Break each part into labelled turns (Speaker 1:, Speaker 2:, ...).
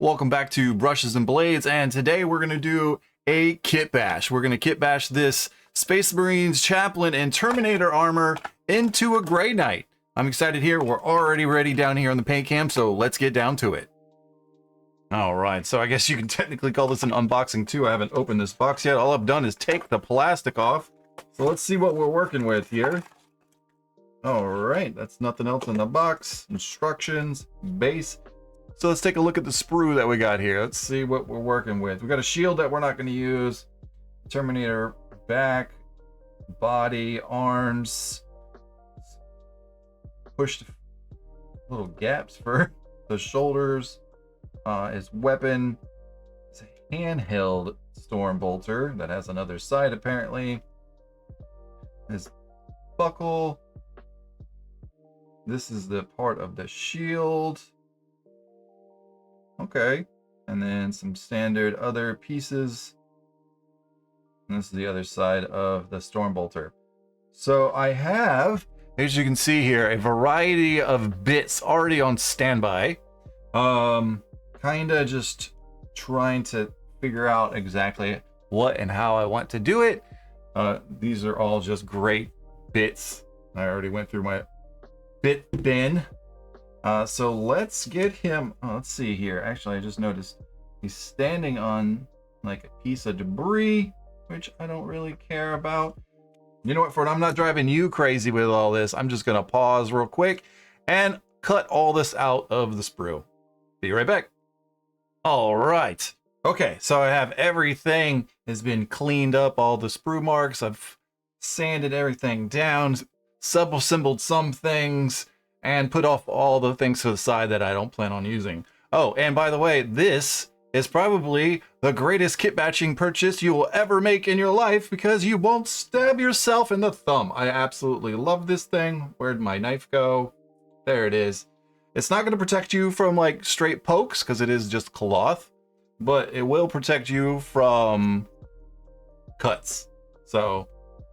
Speaker 1: Welcome back to Brushes and Blades, and today we're going to do a kit bash. We're going to kit bash this Space Marines Chaplain and Terminator Armor into a Grey Knight. I'm excited here. We're already ready down here on the paint cam, so let's get down to it. All right, so I guess you can technically call this an unboxing too. I haven't opened this box yet. All I've done is take the plastic off. So let's see what we're working with here. All right, that's nothing else in the box. Instructions, base. So let's take a look at the sprue that we got here. Let's see what we're working with. We got a shield that we're not going to use. Terminator back, body, arms. Pushed little gaps for the shoulders. His weapon. It's a handheld storm bolter that has another side apparently. His buckle. This is the part of the shield. Okay, and then some standard other pieces. And this is the other side of the storm bolter. So I have, as you can see here, a variety of bits already on standby. Kinda just trying to figure out exactly what and how I want to do it. These are all just great bits. I already went through my bit bin. So let's get him. Oh, let's see here. Actually, I just noticed he's standing on like a piece of debris, which I don't really care about. You know what, Ford? I'm not driving you crazy with all this. I'm just gonna pause real quick and cut all this out of the sprue. Be right back. All right. Okay, so I have everything has been cleaned up, all the sprue marks. I've sanded everything down, sub-assembled some things, and put off all the things to the side that I don't plan on using. Oh, and by the way, this is probably the greatest kitbashing purchase you will ever make in your life because you won't stab yourself in the thumb. I absolutely love this thing. Where'd my knife go? There it is. It's not going to protect you from like straight pokes because it is just cloth, but it will protect you from cuts. So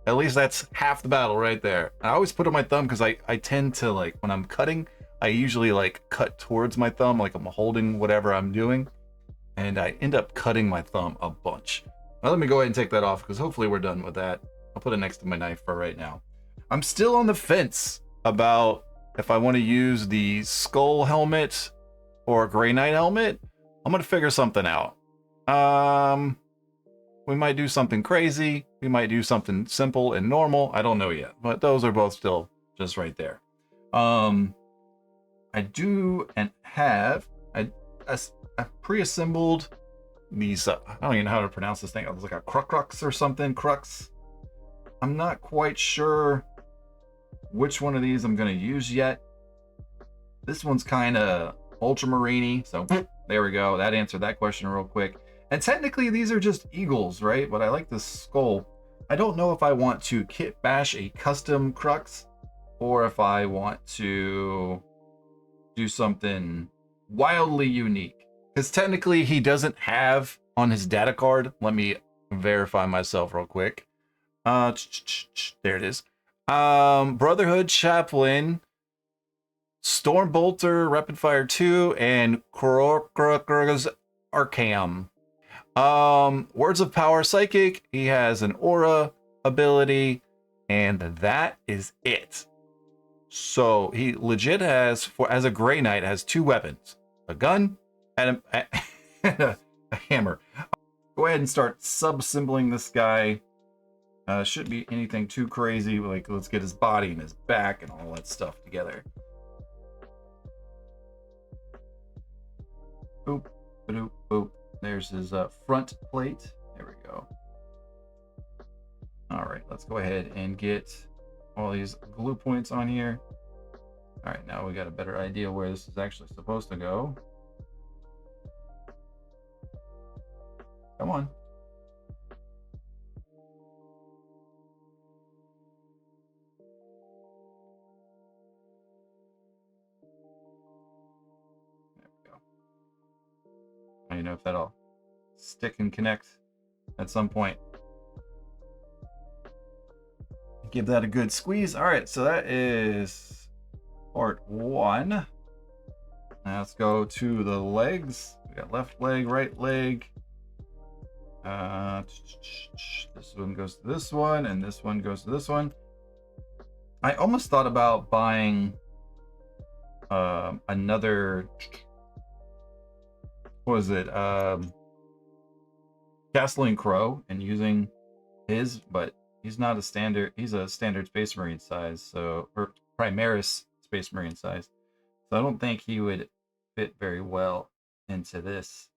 Speaker 1: at least that's half the battle right there. I always put on my thumb because I tend to, like, when I'm cutting, I usually like cut towards my thumb, like I'm holding whatever I'm doing, and I end up cutting my thumb a bunch. Now let me go ahead and take that off because hopefully we're done with that. I'll put it next to my knife for right now. I'm still on the fence about if I want to use the skull helmet or a Grey Knight helmet. I'm gonna figure something out. We might do something crazy. We might do something simple and normal. I don't know yet, but those are both still just right there. I do and have I pre-assembled these. I don't even know how to pronounce this thing. It was like a crux or something. Crux. I'm not quite sure which one of these I'm going to use yet. This one's kind of ultramarine-y, so there we go. That answered that question real quick. And technically these are just eagles, right? But I like this skull. I don't know if I want to kit bash a custom crux or if I want to do something wildly unique. Because technically he doesn't have on his data card. Let me verify myself real quick. There it is. Brotherhood Chaplain, Stormbolter, Rapid Fire 2, and Krokra's Arcam. Words of Power Psychic, he has an aura ability, and that is it. So he legit has, as a Grey Knight, has two weapons, a gun and a hammer. Go ahead and start sub-assembling this guy. Shouldn't be anything too crazy, like let's get his body and his back and all that stuff together. Boop, boop, boop. There's his front plate. There we go. All right, let's go ahead and get all these glue points on here. All right, now we got a better idea where this is actually supposed to go. Come on. There we go. I don't know if that'll stick and connect at some point. Give that a good squeeze. All right, so that is part one. Now let's go to the legs. We got left leg, right leg. This one goes to this one, and this one goes to this one. I almost thought about buying another, what was it? Castling Crow, and using his, but he's not a standard, he's a standard Space Marine size, so, or Primaris Space Marine size. So I don't think he would fit very well into this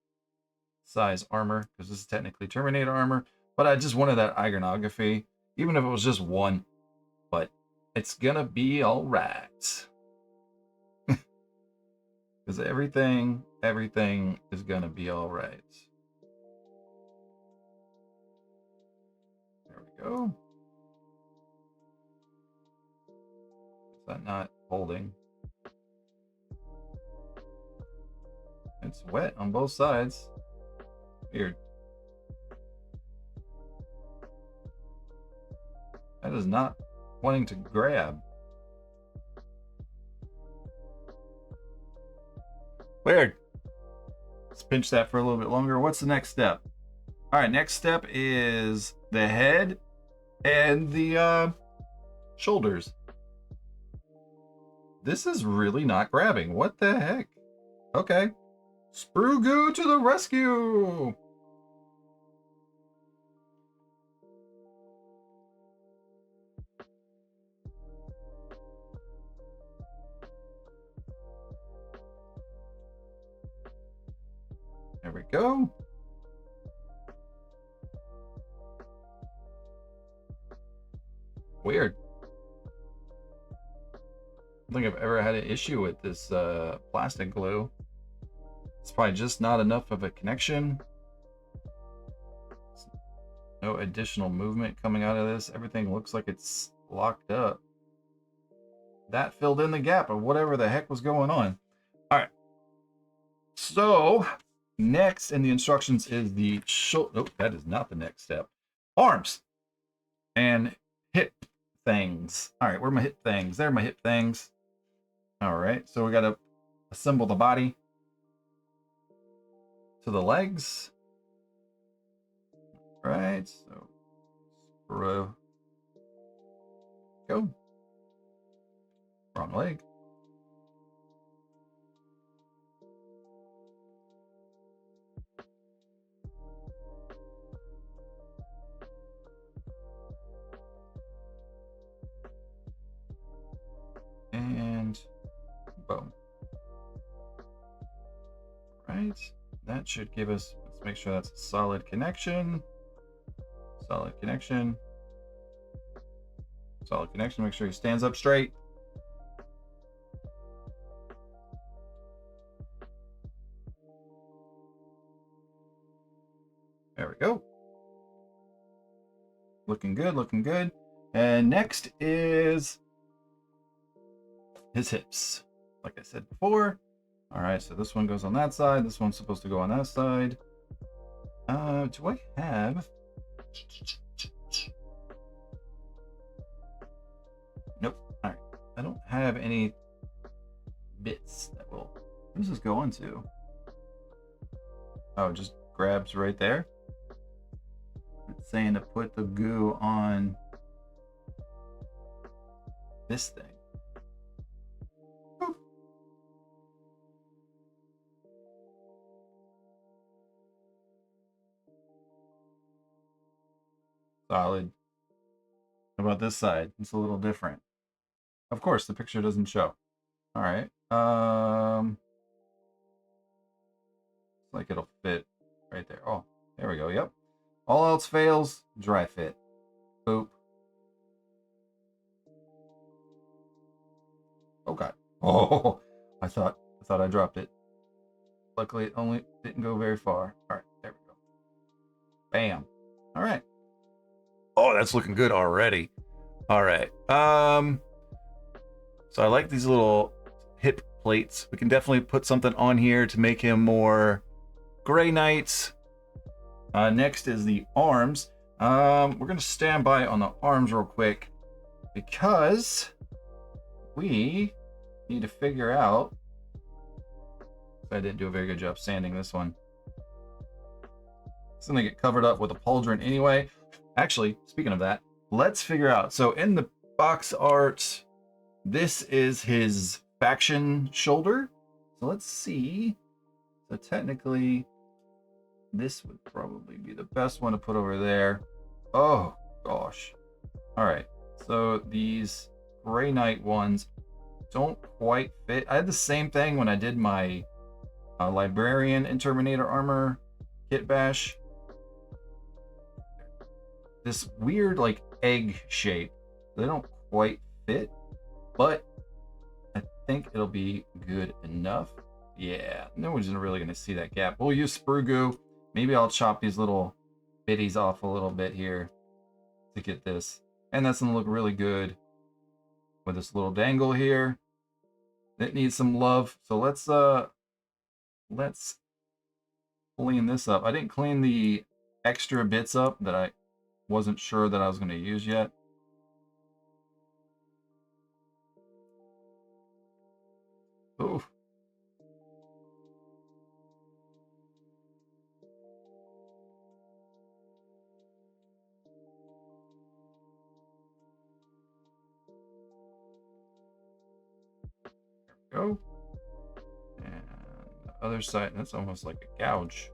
Speaker 1: size armor, because this is technically Terminator armor, but I just wanted that iconography, even if it was just one, but it's gonna be all right. Because everything is gonna be all right. There we go. Is that not holding? It's wet on both sides. Weird. That is not wanting to grab. Weird. Let's pinch that for a little bit longer. What's the next step? All right, next step is the head and the shoulders. This is really not grabbing. What the heck? Okay. Sprue Goo to the rescue! There we go. Weird. I don't think I've ever had an issue with this plastic glue. It's probably just not enough of a connection. No additional movement coming out of this. Everything looks like it's locked up. That filled in the gap of whatever the heck was going on. All right. So next in the instructions is the shoulder. Oh, that is not the next step. Arms and hip things. All right, where are my hip things? There are my hip things. All right, so we got to assemble the body to the legs. Right, so screw. Go. Wrong leg. And boom. Right, that should give us, let's make sure that's a solid connection. Solid connection. Solid connection, make sure he stands up straight. There we go. Looking good, looking good. And next is his hips. Like I said before. All right, so this one goes on that side. This one's supposed to go on that side. Do I have... Nope. All right. I don't have any bits that will... What does this go into? Oh, it just grabs right there. It's saying to put the goo on this thing. Boop. Solid. How about this side? It's a little different. Of course, the picture doesn't show. All right. Looks like it'll fit right there. Oh, there we go. Yep. All else fails, dry fit. Boop. Oh god. Oh, I thought I dropped it. Luckily, it only didn't go very far. All right, there we go. Bam. All right. Oh, that's looking good already. All right. So I like these little hip plates. We can definitely put something on here to make him more Grey Knights. Next is the arms. We're gonna stand by on the arms real quick because we need to figure out I didn't do a very good job sanding this one. It's gonna get covered up with a pauldron anyway. Actually, speaking of that, let's figure out. So in the box art, this is his faction shoulder. So let's see. So technically, this would probably be the best one to put over there. Oh, gosh. All right. So these Grey Knight ones don't quite fit. I had the same thing when I did my Librarian and Terminator Armor Kitbash. This weird, like, egg shape. They don't quite fit, but I think it'll be good enough. Yeah, no one's really going to see that gap. We'll use sprue goo. Maybe I'll chop these little bitties off a little bit here to get this. And that's going to look really good with this little dangle here. It needs some love. So let's clean this up. I didn't clean the extra bits up that I wasn't sure that I was going to use yet. Ooh. There we go. And the other side, that's almost like a gouge.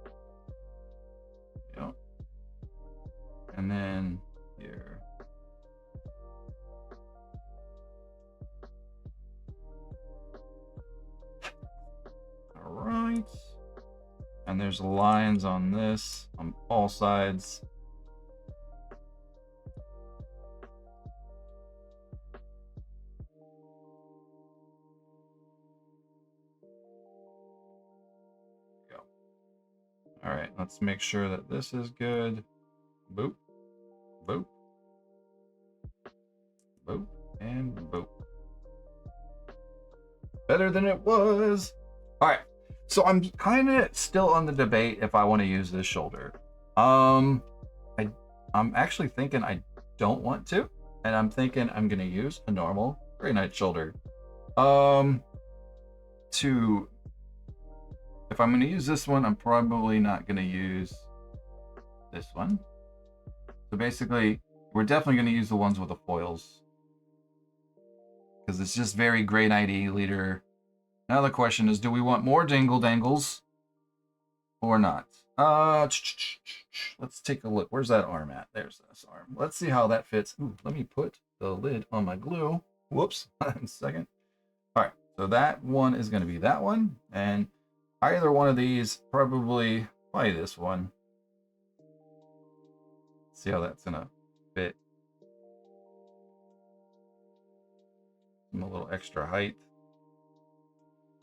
Speaker 1: Yep. And then here. All right. And there's lines on this on all sides. Go. All right, let's make sure that this is good. Boop, boop, boop, and boop. Better than it was. All right, so I'm kind of still on the debate if I want to use this shoulder. I'm actually thinking I don't want to, and I'm thinking I'm gonna use a normal Grey Knight shoulder. If I'm gonna use this one, I'm probably not gonna use this one. So basically, we're definitely gonna use the ones with the foils, because it's just very Grey Knight-y leader. Now the question is, do we want more dangle dangles or not? Let's take a look. Where's that arm at? There's this arm. Let's see how that fits. Ooh, let me put the lid on my glue. Whoops. A second. All right. So that one is going to be that one. And either one of these, probably this one. Let's see how that's going to fit. Some a little extra height.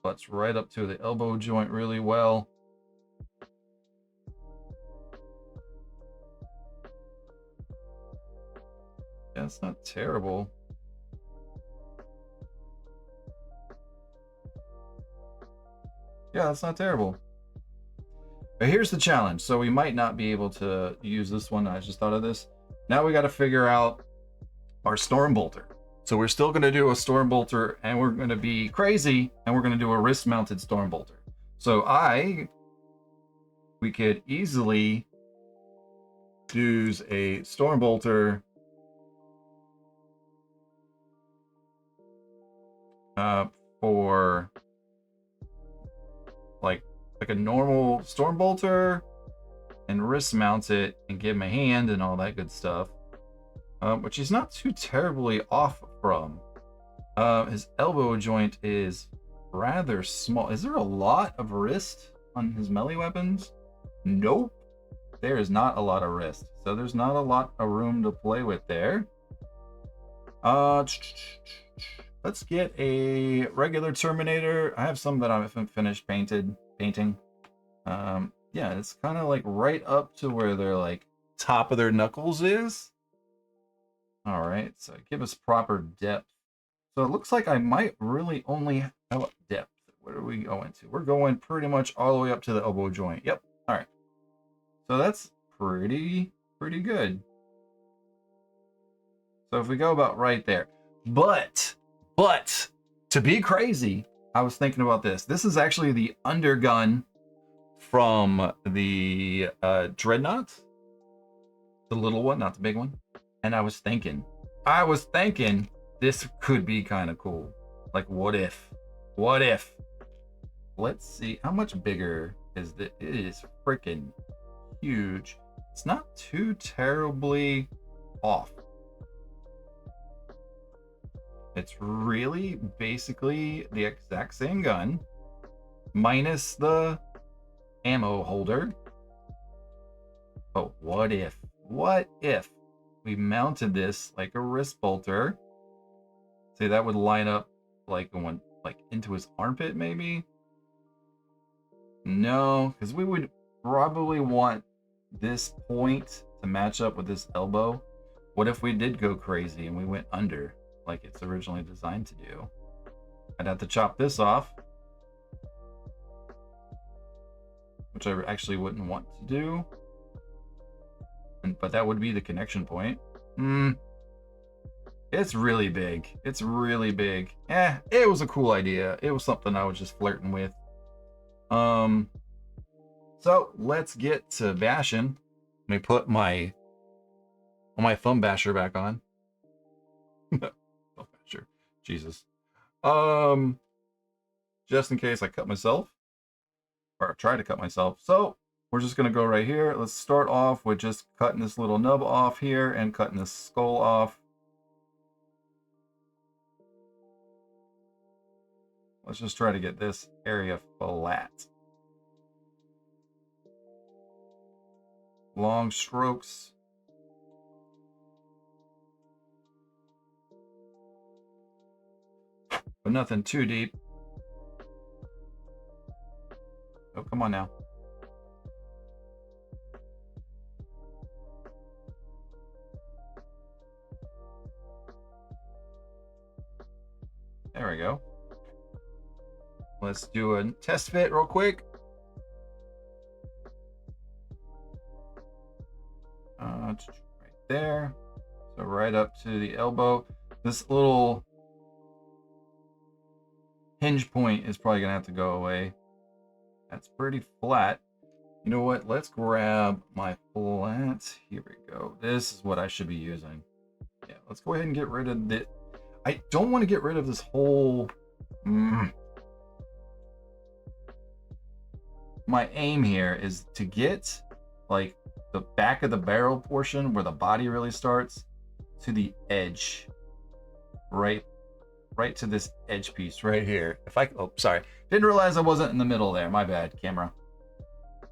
Speaker 1: Butts right up to the elbow joint really well. Yeah, it's not terrible. Yeah, that's not terrible. But here's the challenge. So we might not be able to use this one. I just thought of this. Now we got to figure out our storm bolter. So we're still going to do a storm bolter, and we're going to be crazy, and we're going to do a wrist mounted storm bolter. So we could easily use a storm bolter for like a normal storm bolter and wrist mount it and give him a hand and all that good stuff, which he's not too terribly off from. His elbow joint is rather small. Is there a lot of wrist on his melee weapons? Nope, there is not a lot of wrist, so there's not a lot of room to play with there. Let's get a regular Terminator. I have some that I haven't finished painting. Yeah, it's kind of like right up to where their like top of their knuckles is. All right, so give us proper depth. So it looks like I might really only have depth. What are we going to? We're going pretty much all the way up to the elbow joint. Yep. All right. So that's pretty good. So if we go about right there, but to be crazy, I was thinking about this. This is actually the undergun from the Dreadnought. The little one, not the big one. And I was thinking this could be kind of cool. Like, what if? What if? Let's see. How much bigger is this? It is freaking huge. It's not too terribly off. It's really basically the exact same gun, minus the ammo holder. But what if we mounted this like a wrist bolter? Say that would line up like going like into his armpit, maybe? No, because we would probably want this point to match up with this elbow. What if we did go crazy and we went under, like it's originally designed to do? I'd have to chop this off, which I actually wouldn't want to do. But that would be the connection point. It's really big. It's really big. It was a cool idea. It was something I was just flirting with. So let's get to bashing. Let me put my thumb basher back on. Thumb basher. Jesus. Just in case I cut myself. Or try to cut myself. So we're just going to go right here. Let's start off with just cutting this little nub off here and cutting this skull off. Let's just try to get this area flat. Long strokes. But nothing too deep. Oh, come on now. There we go. Let's do a test fit real quick. Right there. So right up to the elbow. This little hinge point is probably gonna have to go away. That's pretty flat. You know what? Let's grab my flat. Here we go. This is what I should be using. Yeah, let's go ahead and get rid of the... I don't want to get rid of this whole... My aim here is to get like the back of the barrel portion where the body really starts to the edge. Right to this edge piece right here. Oh, sorry. Didn't realize I wasn't in the middle there. My bad, camera.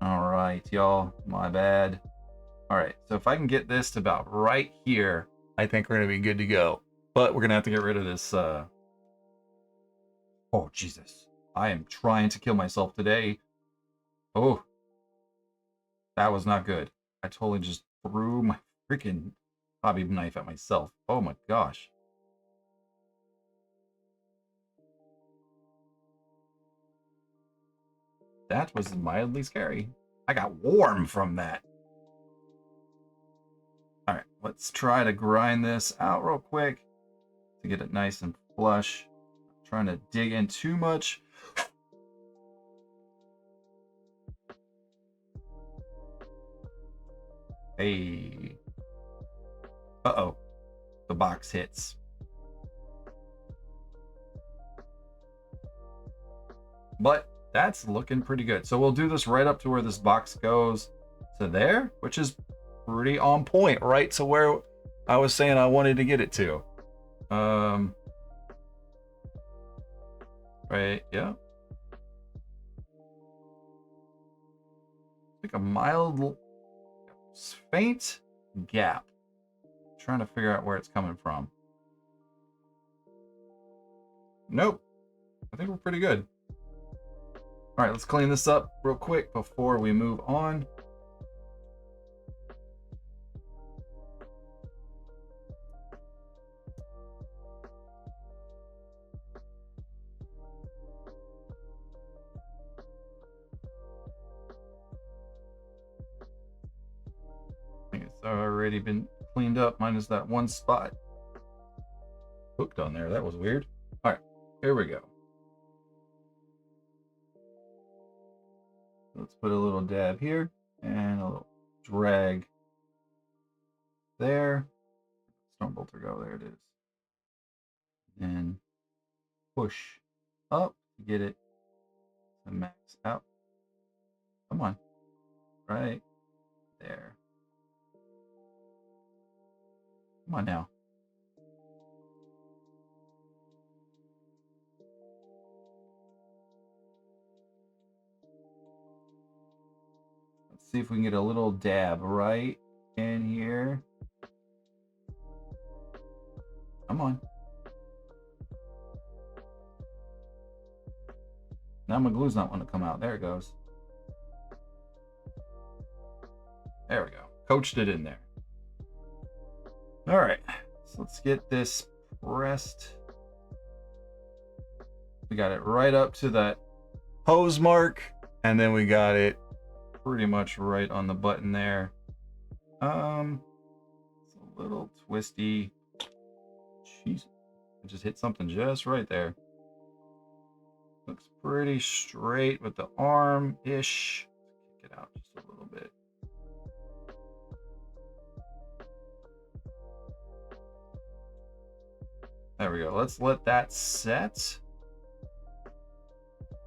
Speaker 1: All right, y'all. My bad. All right, so if I can get this to about right here, I think we're gonna be good to go. But we're gonna have to get rid of this. Oh, Jesus. I am trying to kill myself today. Oh, that was not good. I totally just threw my freaking hobby knife at myself. Oh my gosh. That was mildly scary. I got warm from that. All right, let's try to grind this out real quick to get it nice and flush. I'm trying to dig in too much. Hey. Uh-oh. The box hits. But that's looking pretty good. So we'll do this right up to where this box goes to there, which is pretty on point, right to where I was saying I wanted to get it to. Right, yeah. Like a mild, faint gap. I'm trying to figure out where it's coming from. Nope. I think we're pretty good. All right, let's clean this up real quick before we move on. I think it's already been cleaned up, minus that one spot hooked on there. That was weird. All right, here we go. put a little dab here and a little drag there. Stormbolter go, there it is. And push up to get it to max out. Come on. Right there. Come on now. Let's see if we can get a little dab right in here. Come on. Now my glue's not want to come out. There it goes. There we go. Coached it in there. All right. So let's get this pressed. We got it right up to that hose mark, and then we got it pretty much right on the button there. It's a little twisty. Jeez, I just hit something just right there. Looks pretty straight with the arm-ish. Kick it out just a little bit. There we go. Let's let that set.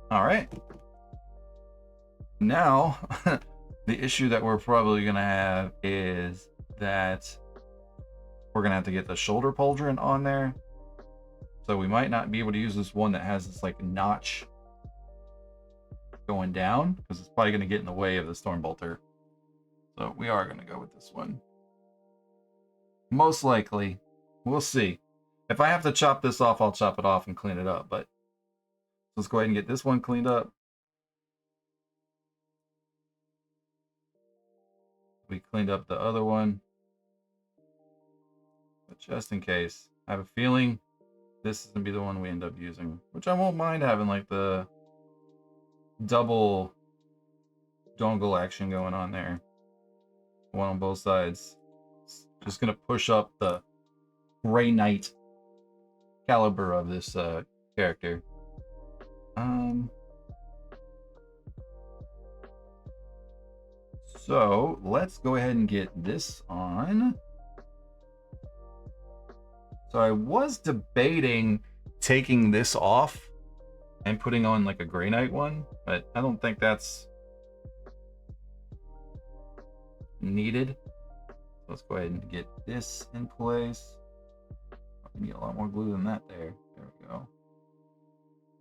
Speaker 1: All right. Now, the issue that we're probably going to have is that we're going to have to get the shoulder pauldron on there. So we might not be able to use this one that has this like notch going down, because it's probably going to get in the way of the Stormbolter. So we are going to go with this one. Most likely. We'll see. If I have to chop this off, I'll chop it off and clean it up. But let's go ahead and get this one cleaned up. We cleaned up the other one. But just in case, I have a feeling this is going to be the one we end up using. Which I won't mind having like the double dongle action going on there. One on both sides. It's just going to push up the Grey Knight caliber of this character. So let's go ahead and get this on. So I was debating taking this off and putting on like a Grey Knight one, but I don't think that's needed. Let's go ahead and get this in place. I need a lot more glue than that there. There we go.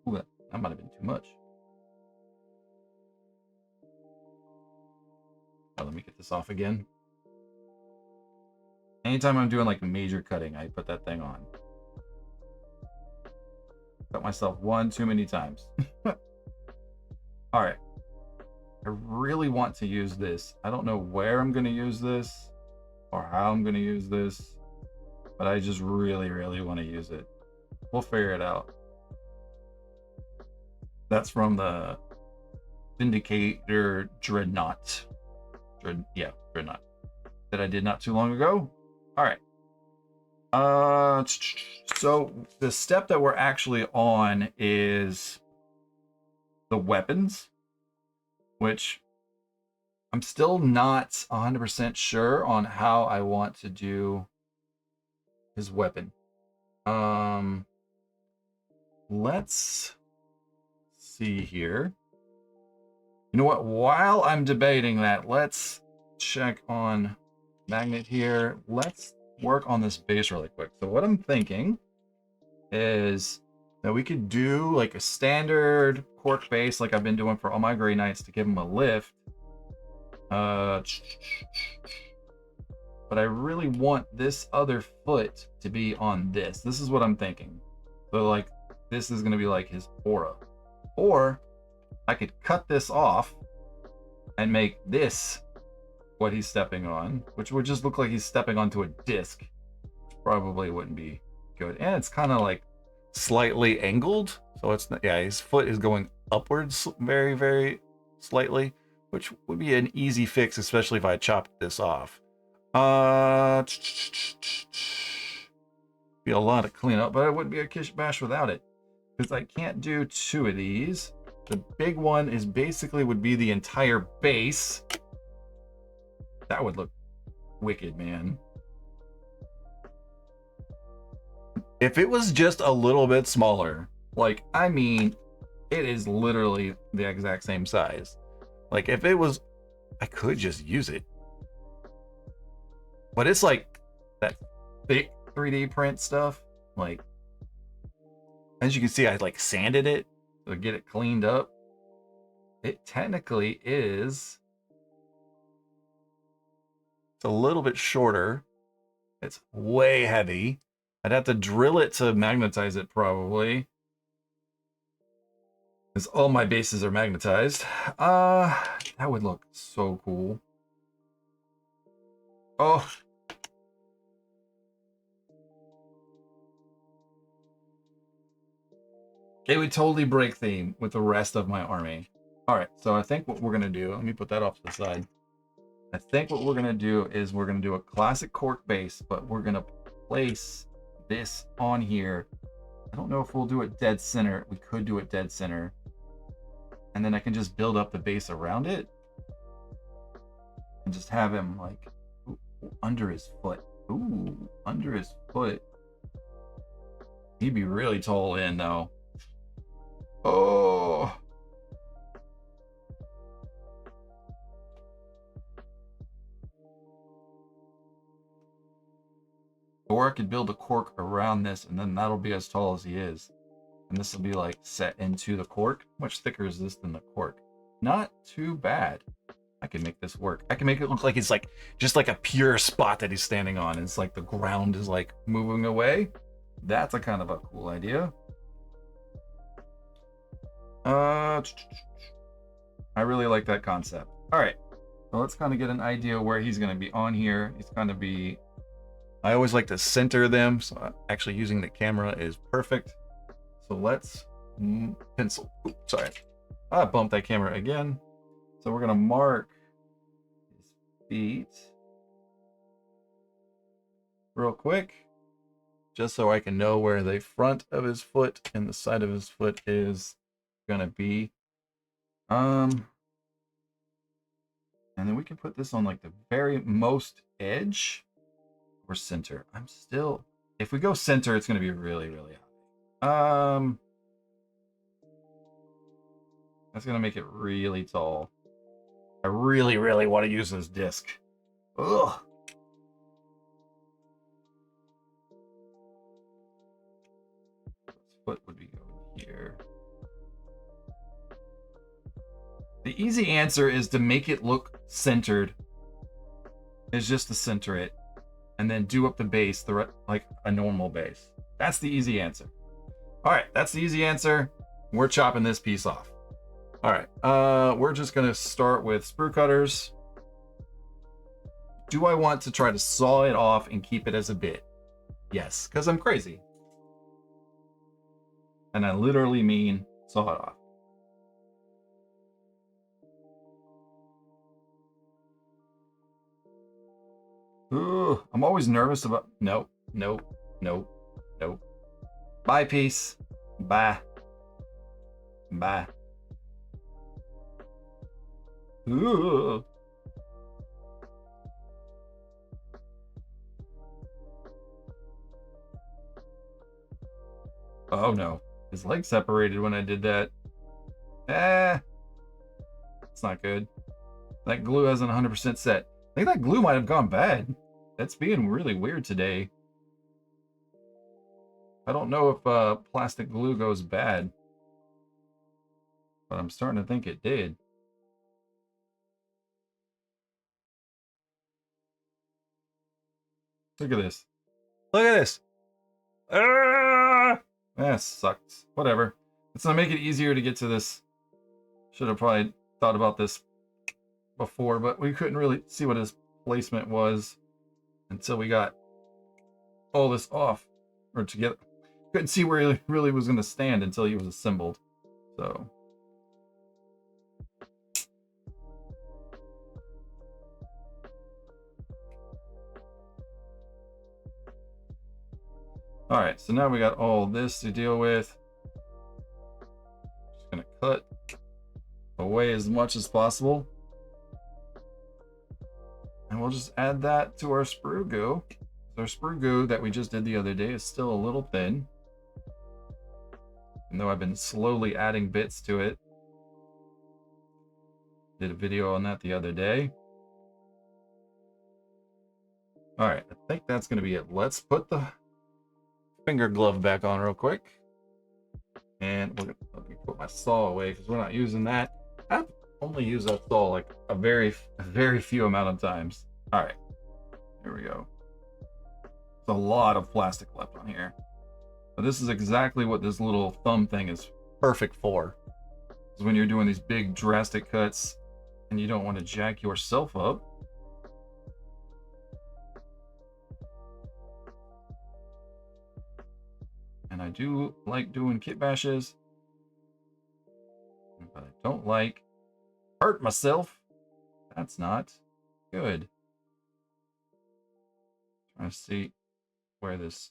Speaker 1: Ooh, that might have been too much. Oh, let me get this off again. Anytime I'm doing like major cutting, I put that thing on. Cut myself one too many times. All right. I really want to use this. I don't know where I'm going to use this or how I'm going to use this, but I just really, really want to use it. We'll figure it out. That's from the Vindicator Dreadnought. Dreadnought. That I did not too long ago. All right. So the step that we're actually on is the weapons, which I'm still not 100% sure on how I want to do his weapon. Let's see here. You know what? While I'm debating that, let's check on magnet here. Let's work on this base really quick. So what I'm thinking is that we could do like a standard cork base like I've been doing for all my Grey Knights to give them a lift. But I really want this other foot to be on this. This is what I'm thinking. So like this is going to be like his aura. Or I could cut this off and make this what he's stepping on, which would just look like he's stepping onto a disc. Probably wouldn't be good. And it's kind of like slightly angled. So it's not, yeah, his foot is going upwards very, very slightly, which would be an easy fix, especially if I chopped this off. Be a lot of cleanup, but it wouldn't be a Kitbash without it. Because I can't do two of these. The big one is basically would be the entire base. That would look wicked, man. If it was just a little bit smaller, like, I mean, it is literally the exact same size. Like, if it was, I could just use it. But it's like that thick 3D print stuff. Like, as you can see, I like sanded it to get it cleaned up. It technically is, it's a little bit shorter. It's way heavy. I'd have to drill it to magnetize it probably, because all my bases are magnetized. That would look so cool. Oh. It would totally break theme with the rest of my army. All right, so I think what we're gonna do, let me put that off to the side. I think what we're gonna do is we're gonna do a classic cork base, but we're gonna place this on here. I don't know if we'll do it dead center. We could do it dead center. And then I can just build up the base around it. And just have him like under his foot. Ooh, under his foot. He'd be really tall in though. Oh. Or I could build a cork around this, and then that'll be as tall as he is. And this will be like set into the cork. Much thicker is this than the cork? Not too bad. I can make this work. I can make it look like it's like just like a pure spot that he's standing on. It's like the ground is like moving away. That's a kind of a cool idea. I really like that concept. All right, so let's kind of get an idea where he's going to be on here. He's going to be, I always like to center them, so actually using the camera is perfect. So let's pencil. Oops, sorry, I bumped that camera again. So we're going to mark his feet real quick, just so I can know where the front of his foot and the side of his foot is gonna be. And then we can put this on like the very most edge or center. I'm still, if we go center, it's gonna be really, really high. That's gonna make it really tall. I really, really want to use this disc. Ugh. This foot would be going here. The easy answer is to make it look centered. Is just to center it, and then do up the base like a normal base. That's the easy answer. All right, that's the easy answer. We're chopping this piece off. All right, we're just gonna start with sprue cutters. Do I want to try to saw it off and keep it as a bit? Yes, because I'm crazy. And I literally mean saw it off. Ooh, I'm always nervous about, nope, nope, nope, nope. Bye, peace. Bye. Bye. Ooh. Oh no, his leg separated when I did that. It's not good. That glue hasn't 100% set. I think that glue might have gone bad. That's being really weird today. I don't know if plastic glue goes bad, but I'm starting to think it did. Look at this. Look at this. That sucks. Whatever. It's gonna make it easier to get to this. Should have probably thought about this before, but we couldn't really see what his placement was until we got all this off, or together. Couldn't see where he really was going to stand until he was assembled. So all right, so now we got all this to deal with. Just gonna cut away as much as possible. And we'll just add that to our sprue goo. Our sprue goo that we just did the other day is still a little thin. Even though I've been slowly adding bits to it. Did a video on that the other day. Alright, I think that's going to be it. Let's put the finger glove back on real quick. And let me put my saw away because we're not using that. I've only used that saw like a very few amount of times. Alright, here we go. There's a lot of plastic left on here. But this is exactly what this little thumb thing is perfect for. Is when you're doing these big drastic cuts and you don't want to jack yourself up. And I do like doing kit bashes. But I don't like hurt myself. That's not good. Trying to see where this is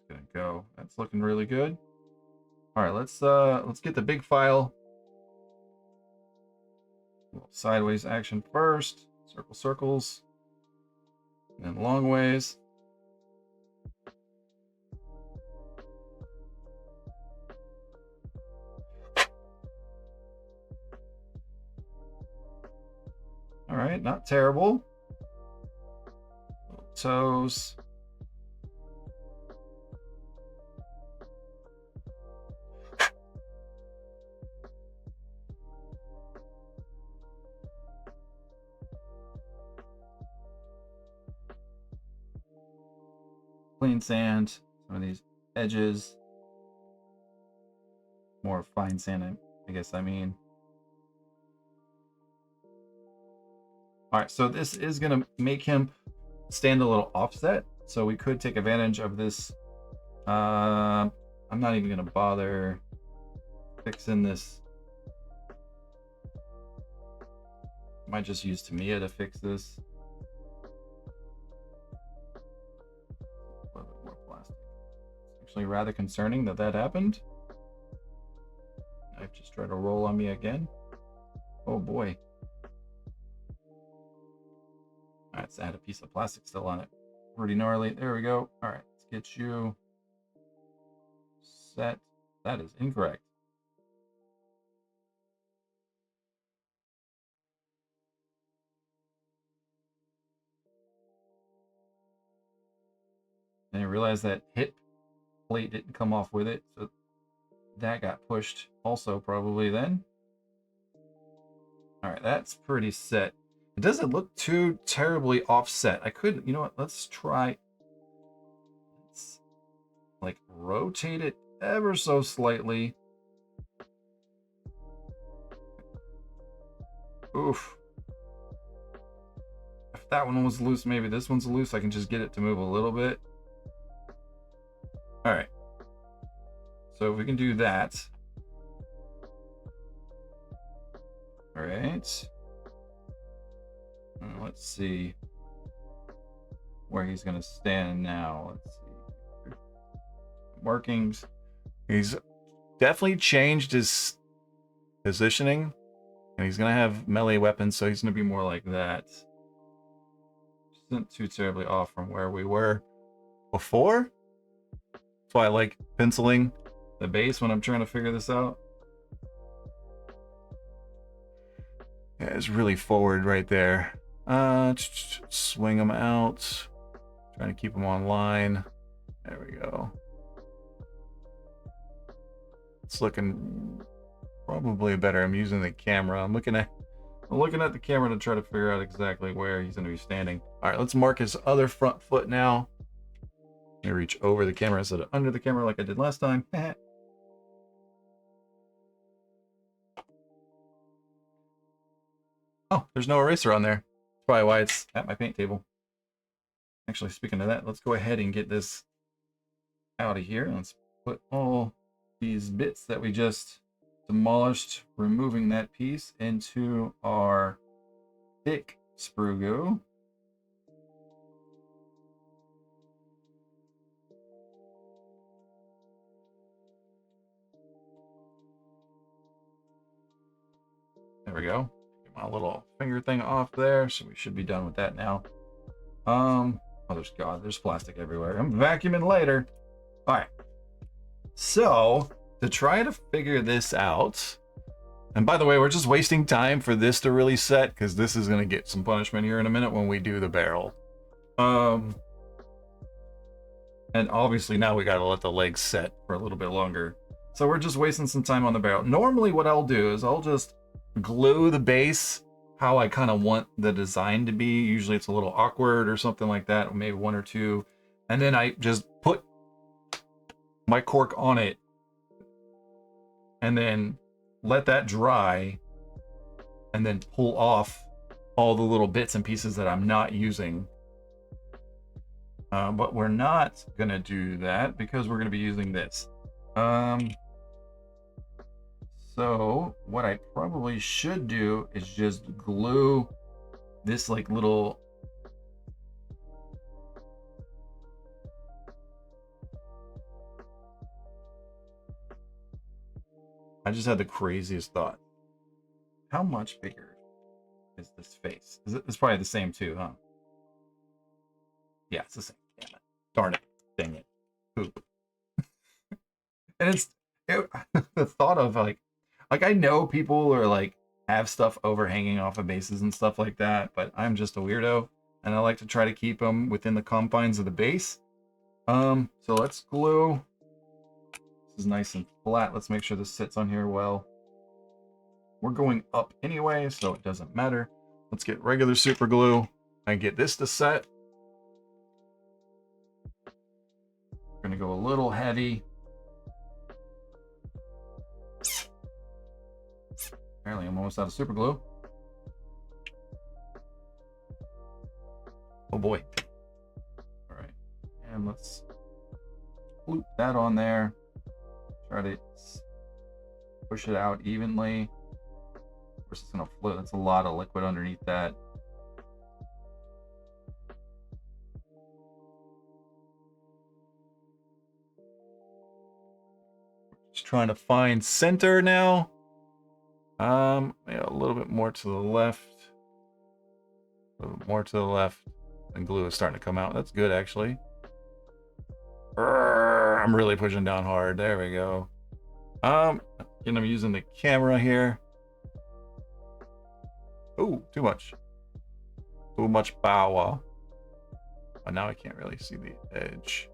Speaker 1: gonna go. That's looking really good. All right, let's get the big file. A little sideways action first. Circle circles. And then long ways. All right, not terrible. Little toes. Clean sand, some of these edges. More fine sand, I guess I mean. All right, so this is gonna make him stand a little offset. So we could take advantage of this. I'm not even gonna bother fixing this. Might just use Tamiya to fix this. A little bit more plastic. It's actually rather concerning that that happened. I've just tried to roll on me again. Oh boy. All right, let's add a piece of plastic still on it. Pretty gnarly. There we go. All right, let's get you set. That is incorrect. And I realized that hip plate didn't come off with it, so that got pushed also probably then. All right, that's pretty set. It doesn't look too terribly offset. I could, you know what, let's try, let's like rotate it ever so slightly. Oof. If that one was loose, maybe this one's loose. I can just get it to move a little bit. All right. So if we can do that. All right. Let's see where he's going to stand now. Let's see. Markings. He's definitely changed his positioning. And he's going to have melee weapons, so he's going to be more like that. Isn't too terribly off from where we were before. That's why I like penciling the base when I'm trying to figure this out. Yeah, it's really forward right there. Swing them out. Trying to keep them on line. There we go. It's looking probably better. I'm using the camera. I'm looking at the camera to try to figure out exactly where he's going to be standing. All right, let's mark his other front foot now. Let me reach over the camera instead of under the camera like I did last time. Oh, there's no eraser on there. That's probably why it's at my paint table. Actually, speaking of that, let's go ahead and get this out of here. Let's put all these bits that we just demolished, removing that piece, into our thick sprue goo. There we go. Get my little finger thing off there, so we should be done with that now. Oh, there's plastic everywhere. I'm vacuuming later. All right. So to try to figure this out, and by the way, we're just wasting time for this to really set, because this is going to get some punishment here in a minute when we do the barrel. And obviously now we got to let the legs set for a little bit longer. So we're just wasting some time on the barrel. Normally what I'll do is I'll just glue the base how I kind of want the design to be. Usually it's a little awkward or something like that, or maybe one or two. And then I just put my cork on it and then let that dry and then pull off all the little bits and pieces that I'm not using. But we're not gonna do that because we're gonna be using this. So what I probably should do is just glue this like little I just had the craziest thought. How much bigger is this face? It's probably the same too, huh? Yeah, it's the same. Damn it. Darn it. Dang it. Poop. And the thought of like I know people are like have stuff overhanging off of bases and stuff like that, but I'm just a weirdo and I like to try to keep them within the confines of the base. So let's glue. This is nice and flat. Let's make sure this sits on here well. We're going up anyway, so it doesn't matter. Let's get regular super glue and get this to set. We're gonna go a little heavy. Apparently I'm almost out of super glue. Oh boy. All right, and let's loop that on there. Try to push it out evenly. Of course it's gonna float. That's a lot of liquid underneath that. Just trying to find center now. Yeah, a little bit more to the left. A little bit more to the left. And glue is starting to come out. That's good, actually. I'm really pushing down hard. There we go. And I'm using the camera here. Ooh, too much. Too much power. Oh, now I can't really see the edge.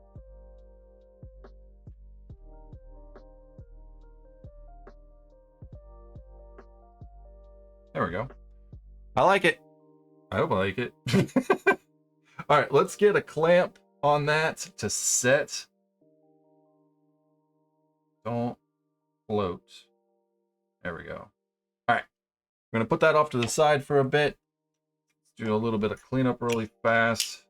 Speaker 1: There we go. I like it. I hope I like it. All right, let's get a clamp on that to set. Don't float. There we go. All right, we're gonna put that off to the side for a bit. Let's do a little bit of cleanup really fast.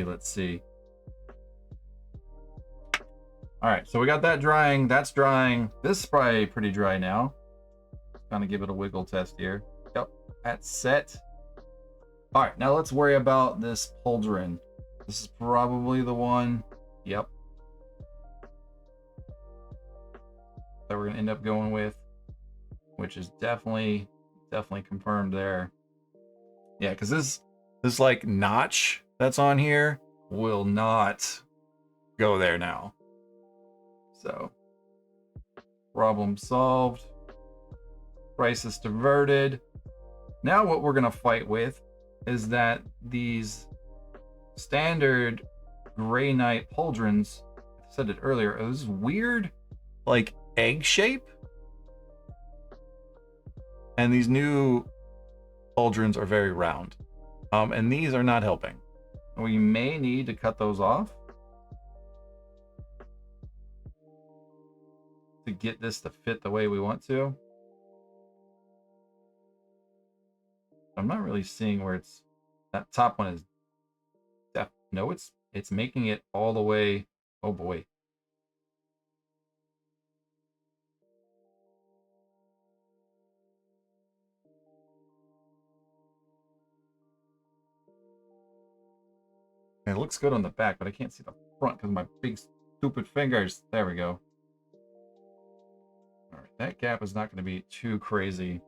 Speaker 1: Let's see. All right, so we got that drying. That's drying. This is probably pretty dry now. Kind of give it a wiggle test here. Yep, that's set. All right, now let's worry about this pauldron. This is probably the one. Yep. That we're gonna end up going with, which is definitely confirmed there. Yeah, because this like notch that's on here will not go there now. So problem solved. Crisis diverted. Now what we're gonna fight with is that these standard Grey Knight pauldrons, I said it earlier, it was weird like egg shape. And these new pauldrons are very round. And these are not helping. We may need to cut those off to get this to fit the way we want to. I'm not really seeing where it's, that top one is, no, it's making it all the way, oh boy. It looks good on the back, but I can't see the front because of my big stupid fingers. There we go. All right, that gap is not going to be too crazy.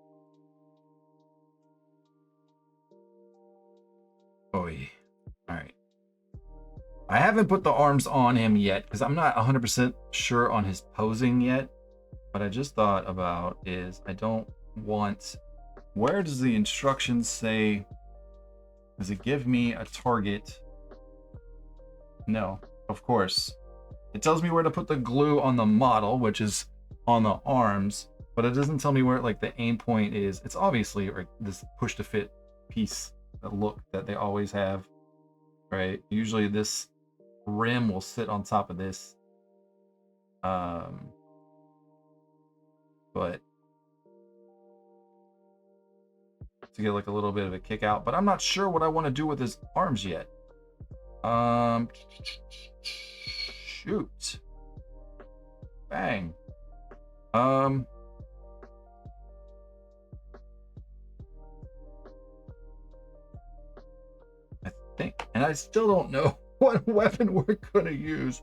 Speaker 1: Oy. All right. I haven't put the arms on him yet because I'm not 100% sure on his posing yet. What I just thought about is I don't want... Where does the instructions say... Does it give me a target? No, of course. It tells me where to put the glue on the model, which is on the arms, but it doesn't tell me where like the aim point is. It's obviously or this push to fit piece, the look that they always have, right? Usually this rim will sit on top of this. But to get like a little bit of a kick out, but I'm not sure what I want to do with his arms yet. Shoot. Bang. I think, and I still don't know what weapon we're gonna use.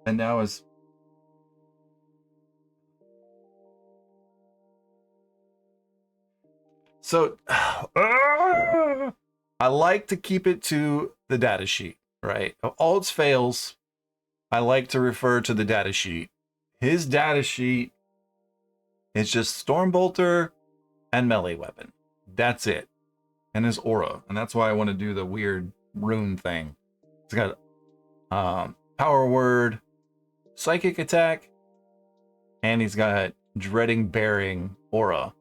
Speaker 1: And now is so I like to keep it to the data sheet, right? Of all its fails, I like to refer to the data sheet. His data sheet is just Stormbolter and melee weapon. That's it. And his aura. And that's why I want to do the weird rune thing. It's got power word, psychic attack, and he's got dreading bearing aura.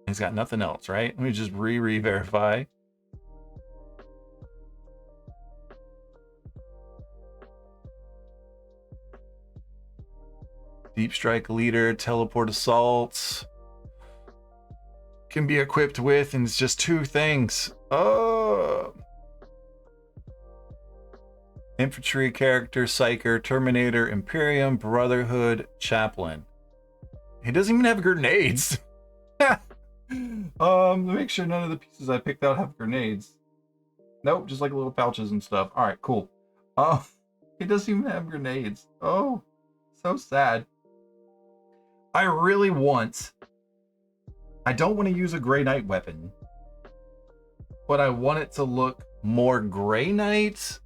Speaker 1: He's got nothing else, right? Let me just re-verify. Deep strike leader, teleport assaults. Can be equipped with, and it's just 2 things. Oh. Infantry character, Psyker, Terminator, Imperium, Brotherhood, Chaplain. He doesn't even have grenades. To make sure none of the pieces I picked out have grenades. Nope, just like little pouches and stuff. All right, cool. He doesn't even have grenades. Oh, so sad. I really want... I don't want to use a Grey Knight weapon, but I want it to look more Grey Knight.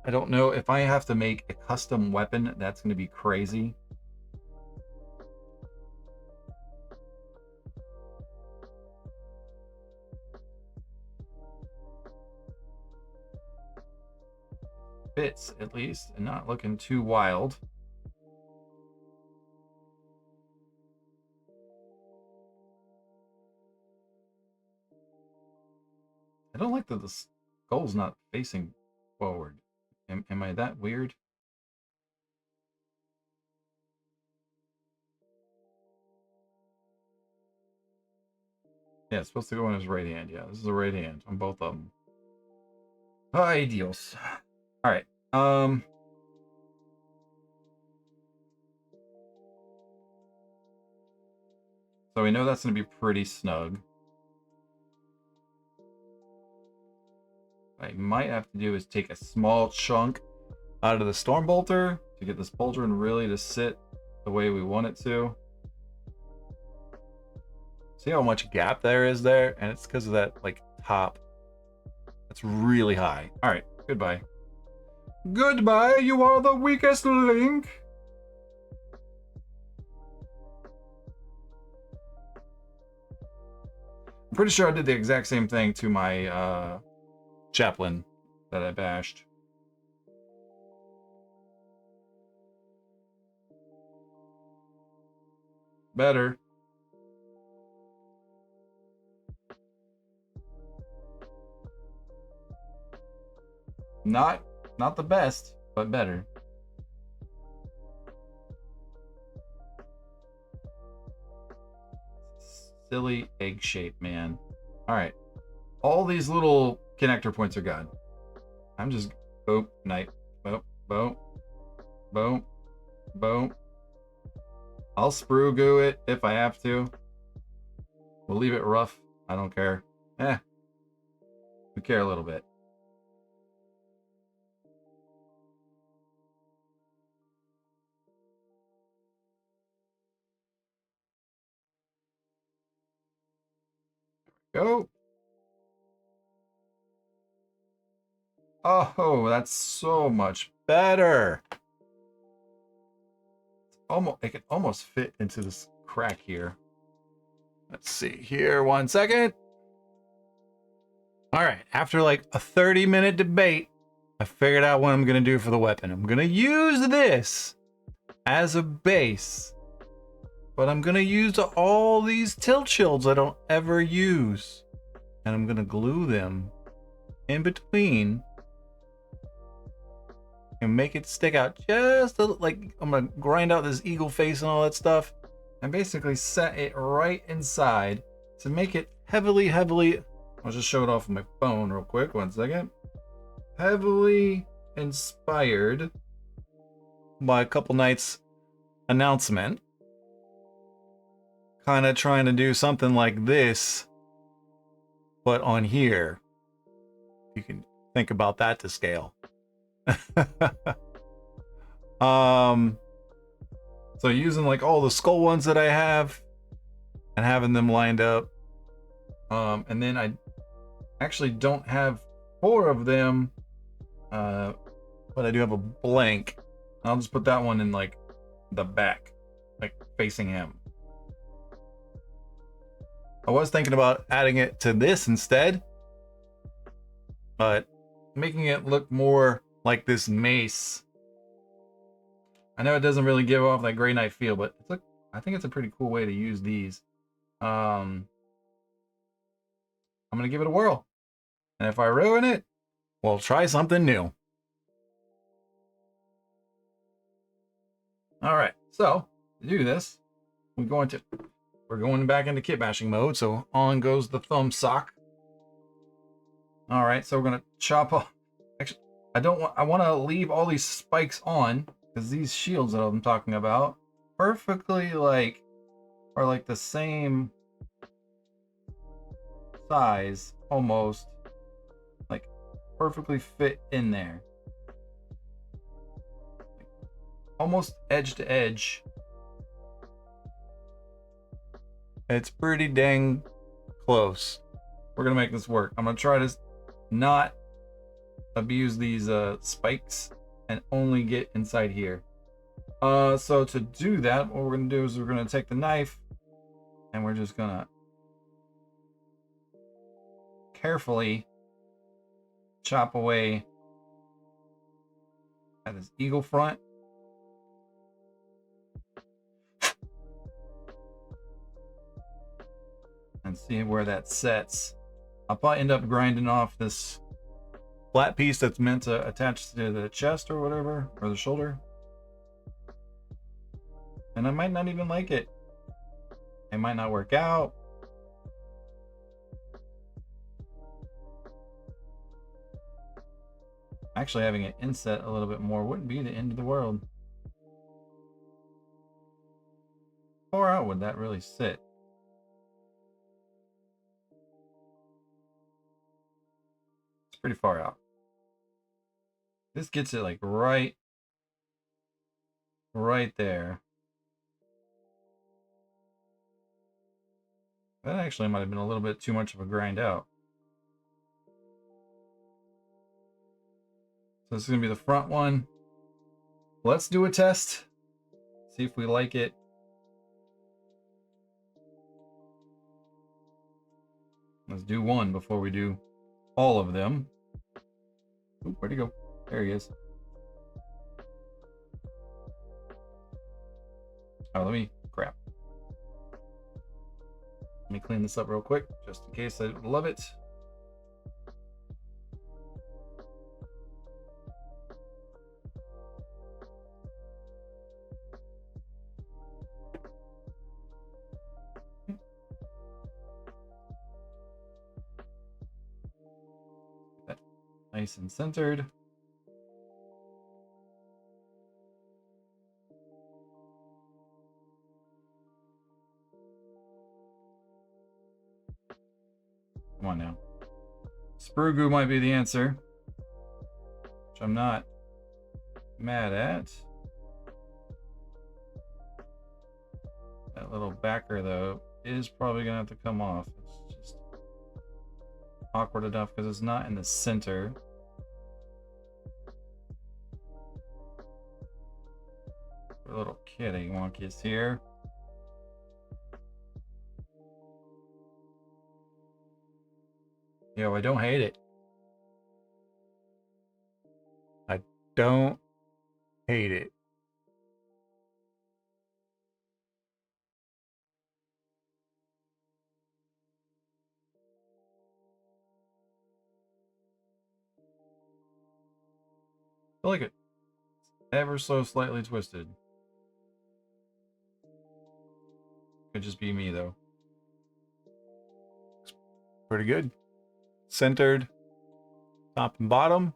Speaker 1: I don't know if I have to make a custom weapon. That's going to be crazy. Fits, at least, and not looking too wild. I don't like that the skull's not facing forward. Am I that weird? Yeah, it's supposed to go in his right hand. Yeah, this is a right hand on both of them. Ay, Dios. All right. So we know that's going to be pretty snug. What I might have to do is take a small chunk out of the Stormbolter to get this Pauldron really to sit the way we want it to. See how much gap there is there? And it's because of that, like, top. That's really high. All right, goodbye. Goodbye, you are the weakest link. I'm pretty sure I did the exact same thing to my chaplain that I bashed. better. Not the best, but better. Silly egg shape, man. All right. All these little connector points are gone. I'm just boom, knife, boom, boom, boom, boom. I'll sprue goo it if I have to. We'll leave it rough. I don't care. We care a little bit. Go. Oh, that's so much better. It can almost fit into this crack here. Let's see here, 1 second. All right, after like a 30-minute debate, I figured out what I'm gonna do for the weapon. I'm gonna use this as a base, but I'm gonna use all these tilt shields I don't ever use, and I'm gonna glue them in between and make it stick out just a, like I'm gonna grind out this eagle face and all that stuff and basically set it right inside to make it heavily, I'll just show it off on my phone real quick, 1 second. Heavily inspired by a couple nights announcement. Kind of trying to do something like this, but on here. You can think about that to scale. So using like all the skull ones that I have and having them lined up. And then I actually don't have 4 of them, but I do have a blank. I'll just put that one in like the back, like facing him. I was thinking about adding it to this instead, but making it look more like this mace. I know it doesn't really give off that Grey Knight feel, but it's I think it's a pretty cool way to use these. I'm gonna give it a whirl, and if I ruin it, we'll try something new. All right, so to do this, we're going back into kitbashing mode. So on goes the thumb sock. All right, so we're gonna chop off. Actually, I want to leave all these spikes on because these shields that I'm talking about perfectly are like the same size, almost like perfectly fit in there, almost edge to edge. It's pretty dang close. We're gonna make this work. I'm gonna try to not abuse these spikes and only get inside here. So to do that, what we're gonna do is we're gonna take the knife and we're just gonna carefully chop away at this eagle front. And see where that sets. I'll probably end up grinding off this flat piece that's meant to attach to the chest or whatever, or the shoulder. And I might not even like it. It might not work out. Actually, having it inset a little bit more wouldn't be the end of the world. How far out would that really sit? It's pretty far out. This gets it like right there. That actually might have been a little bit too much of a grind out. So this is gonna be the front one. Let's do a test. See if we like it. Let's do one before we do all of them. Ooh, where'd he go? There he is. Oh, crap. Let me clean this up real quick, just in case I love it. Nice and centered. Come on now. Sprue goo might be the answer, which I'm not mad at. That little backer, though, is probably going to have to come off. It's just awkward enough because it's not in the center. A little kitty wonkies here. Yo, I don't hate it. I don't hate it. I like it. Ever so slightly twisted. Could just be me, though. Pretty good. Centered, top and bottom.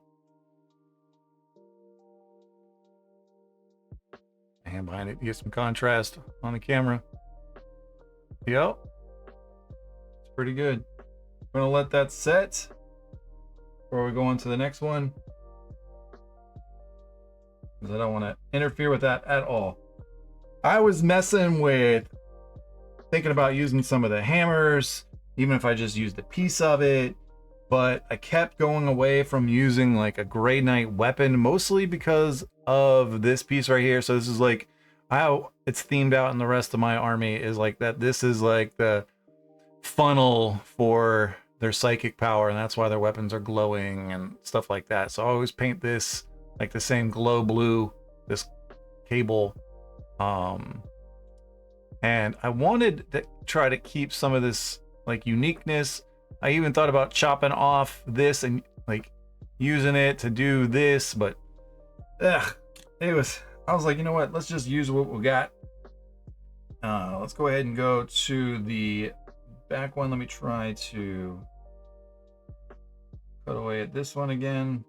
Speaker 1: Hand behind it to get some contrast on the camera. Yep. It's pretty good. I'm gonna let that set before we go on to the next one, because I don't want to interfere with that at all. I was messing with thinking about using some of the hammers, even if I just used a piece of it, but I kept going away from using like a Grey Knight weapon, mostly because of this piece right here. So this is like how it's themed out in the rest of my army, is like that this is like the funnel for their psychic power, and that's why their weapons are glowing and stuff like that. So I always paint this like the same glow blue, this cable. And I wanted to try to keep some of this like uniqueness. I even thought about chopping off this and like using it to do this, but I was like, you know what, let's just use what we got. Let's go ahead and go to the back one. Let me try to cut away at this one again.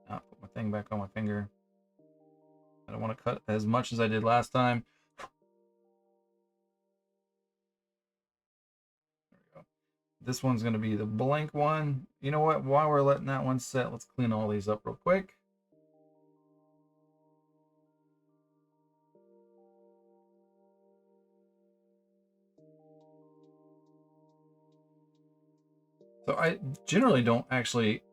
Speaker 1: Put my thing back on my finger. I don't want to cut as much as I did last time. There we go. This one's going to be the blank one. You know what? While we're letting that one set, let's clean all these up real quick. So I generally don't actually...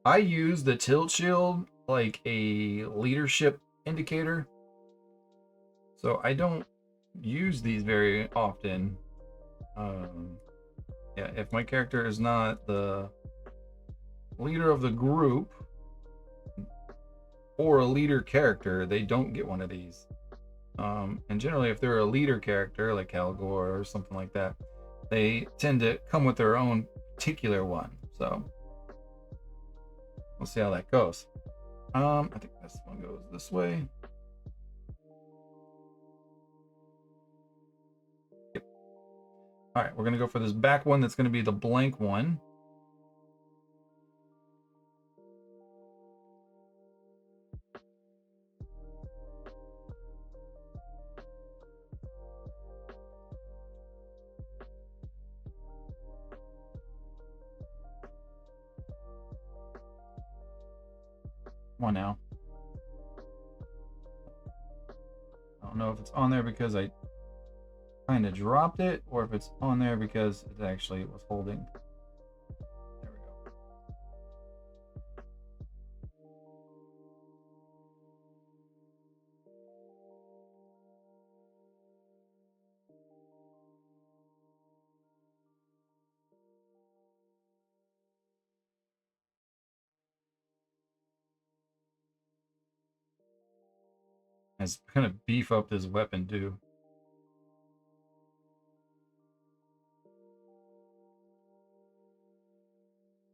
Speaker 1: I use the tilt shield like a leadership indicator. So I don't use these very often. Yeah, if my character is not the leader of the group or a leader character, they don't get one of these. And generally, if they're a leader character like Calgor or something like that, they tend to come with their own particular one. So we'll see how that goes. I think this one goes this way. Yep. All right, we're gonna go for this back one. That's gonna be the blank one. Come on now. I don't know if it's on there because I kind of dropped it, or if it's on there because it actually was holding. There we go. It's gonna beef up this weapon too.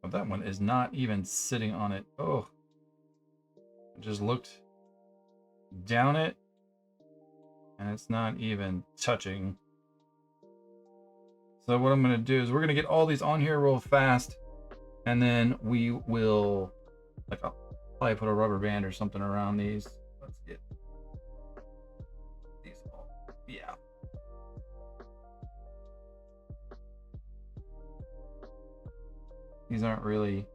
Speaker 1: But that one is not even sitting on it. Oh, I just looked down it and it's not even touching. So what I'm going to do is we're going to get all these on here real fast, and then we will, like, I'll probably put a rubber band or something around these. Let's get these all, yeah. These aren't really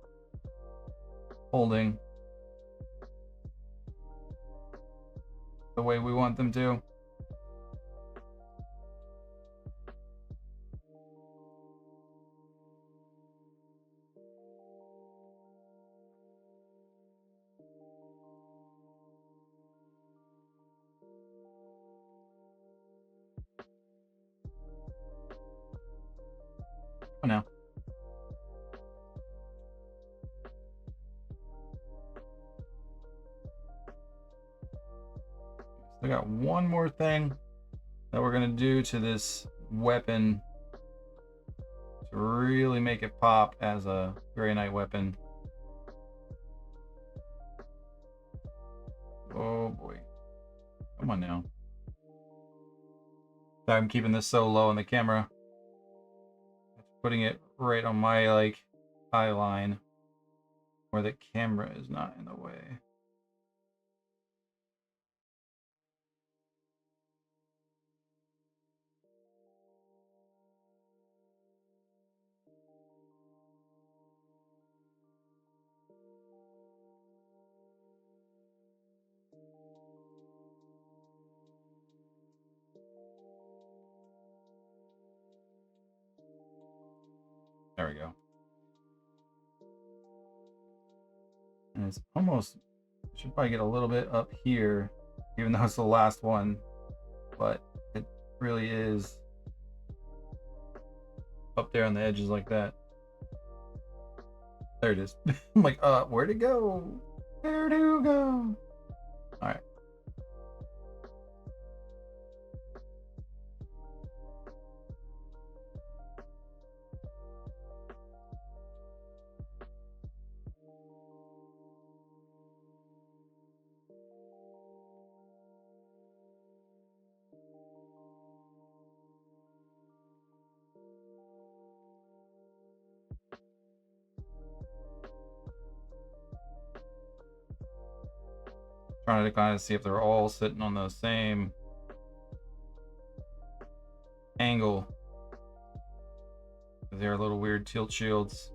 Speaker 1: holding the way we want them to. Oh no. I got one more thing that we're going to do to this weapon to really make it pop as a Grey Knight weapon. Oh boy. Come on now. I'm keeping this so low on the camera. Putting it right on my, like, eye line where the camera is not in the way. There we go. And it's almost, should probably get a little bit up here, even though it's the last one, but it really is up there on the edges like that. There it is. I'm like, where'd it go? Where'd it go? All right. Trying to kind of see if they're all sitting on the same angle. They're little weird tilt shields.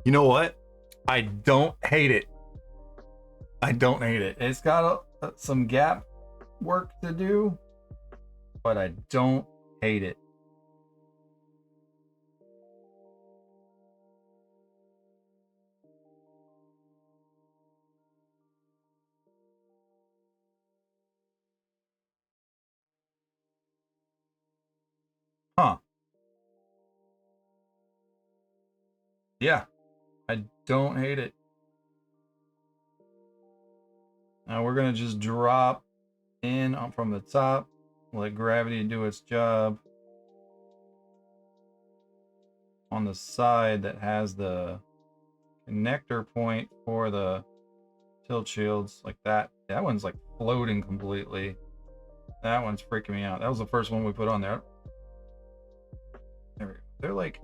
Speaker 1: You know what? I don't hate it. I don't hate it. It's got some gap work to do, but I don't hate it. Huh. Yeah, I don't hate it. Now we're gonna just drop in from the top, let gravity do its job on the side that has the connector point for the tilt shields, like that. That one's like floating completely. That one's freaking me out. That was the first one we put on there. There we go. They're like,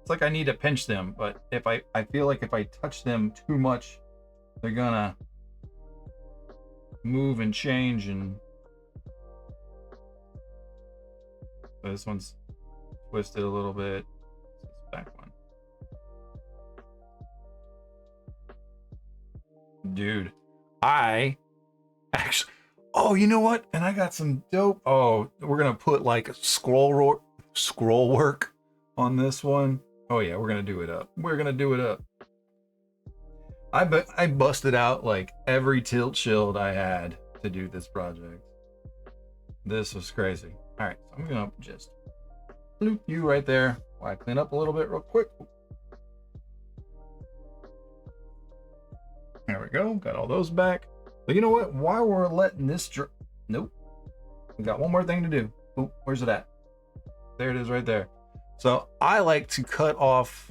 Speaker 1: it's like I need to pinch them, but if I feel like if I touch them too much, they're gonna move and change. And this one's twisted a little bit. This back one. Dude, I actually, oh, you know what? And I got some dope. Oh, we're gonna put like a scroll work on this one. Oh yeah, we're gonna do it up. We're gonna do it up. I busted out like every tilt shield I had to do this project. This was crazy. All right, so I'm gonna just bloop you right there while I clean up a little bit real quick. There we go. Got all those back. But you know what? While we're letting this nope. We got one more thing to do. Oh, where's it at? There it is right there. So I like to cut off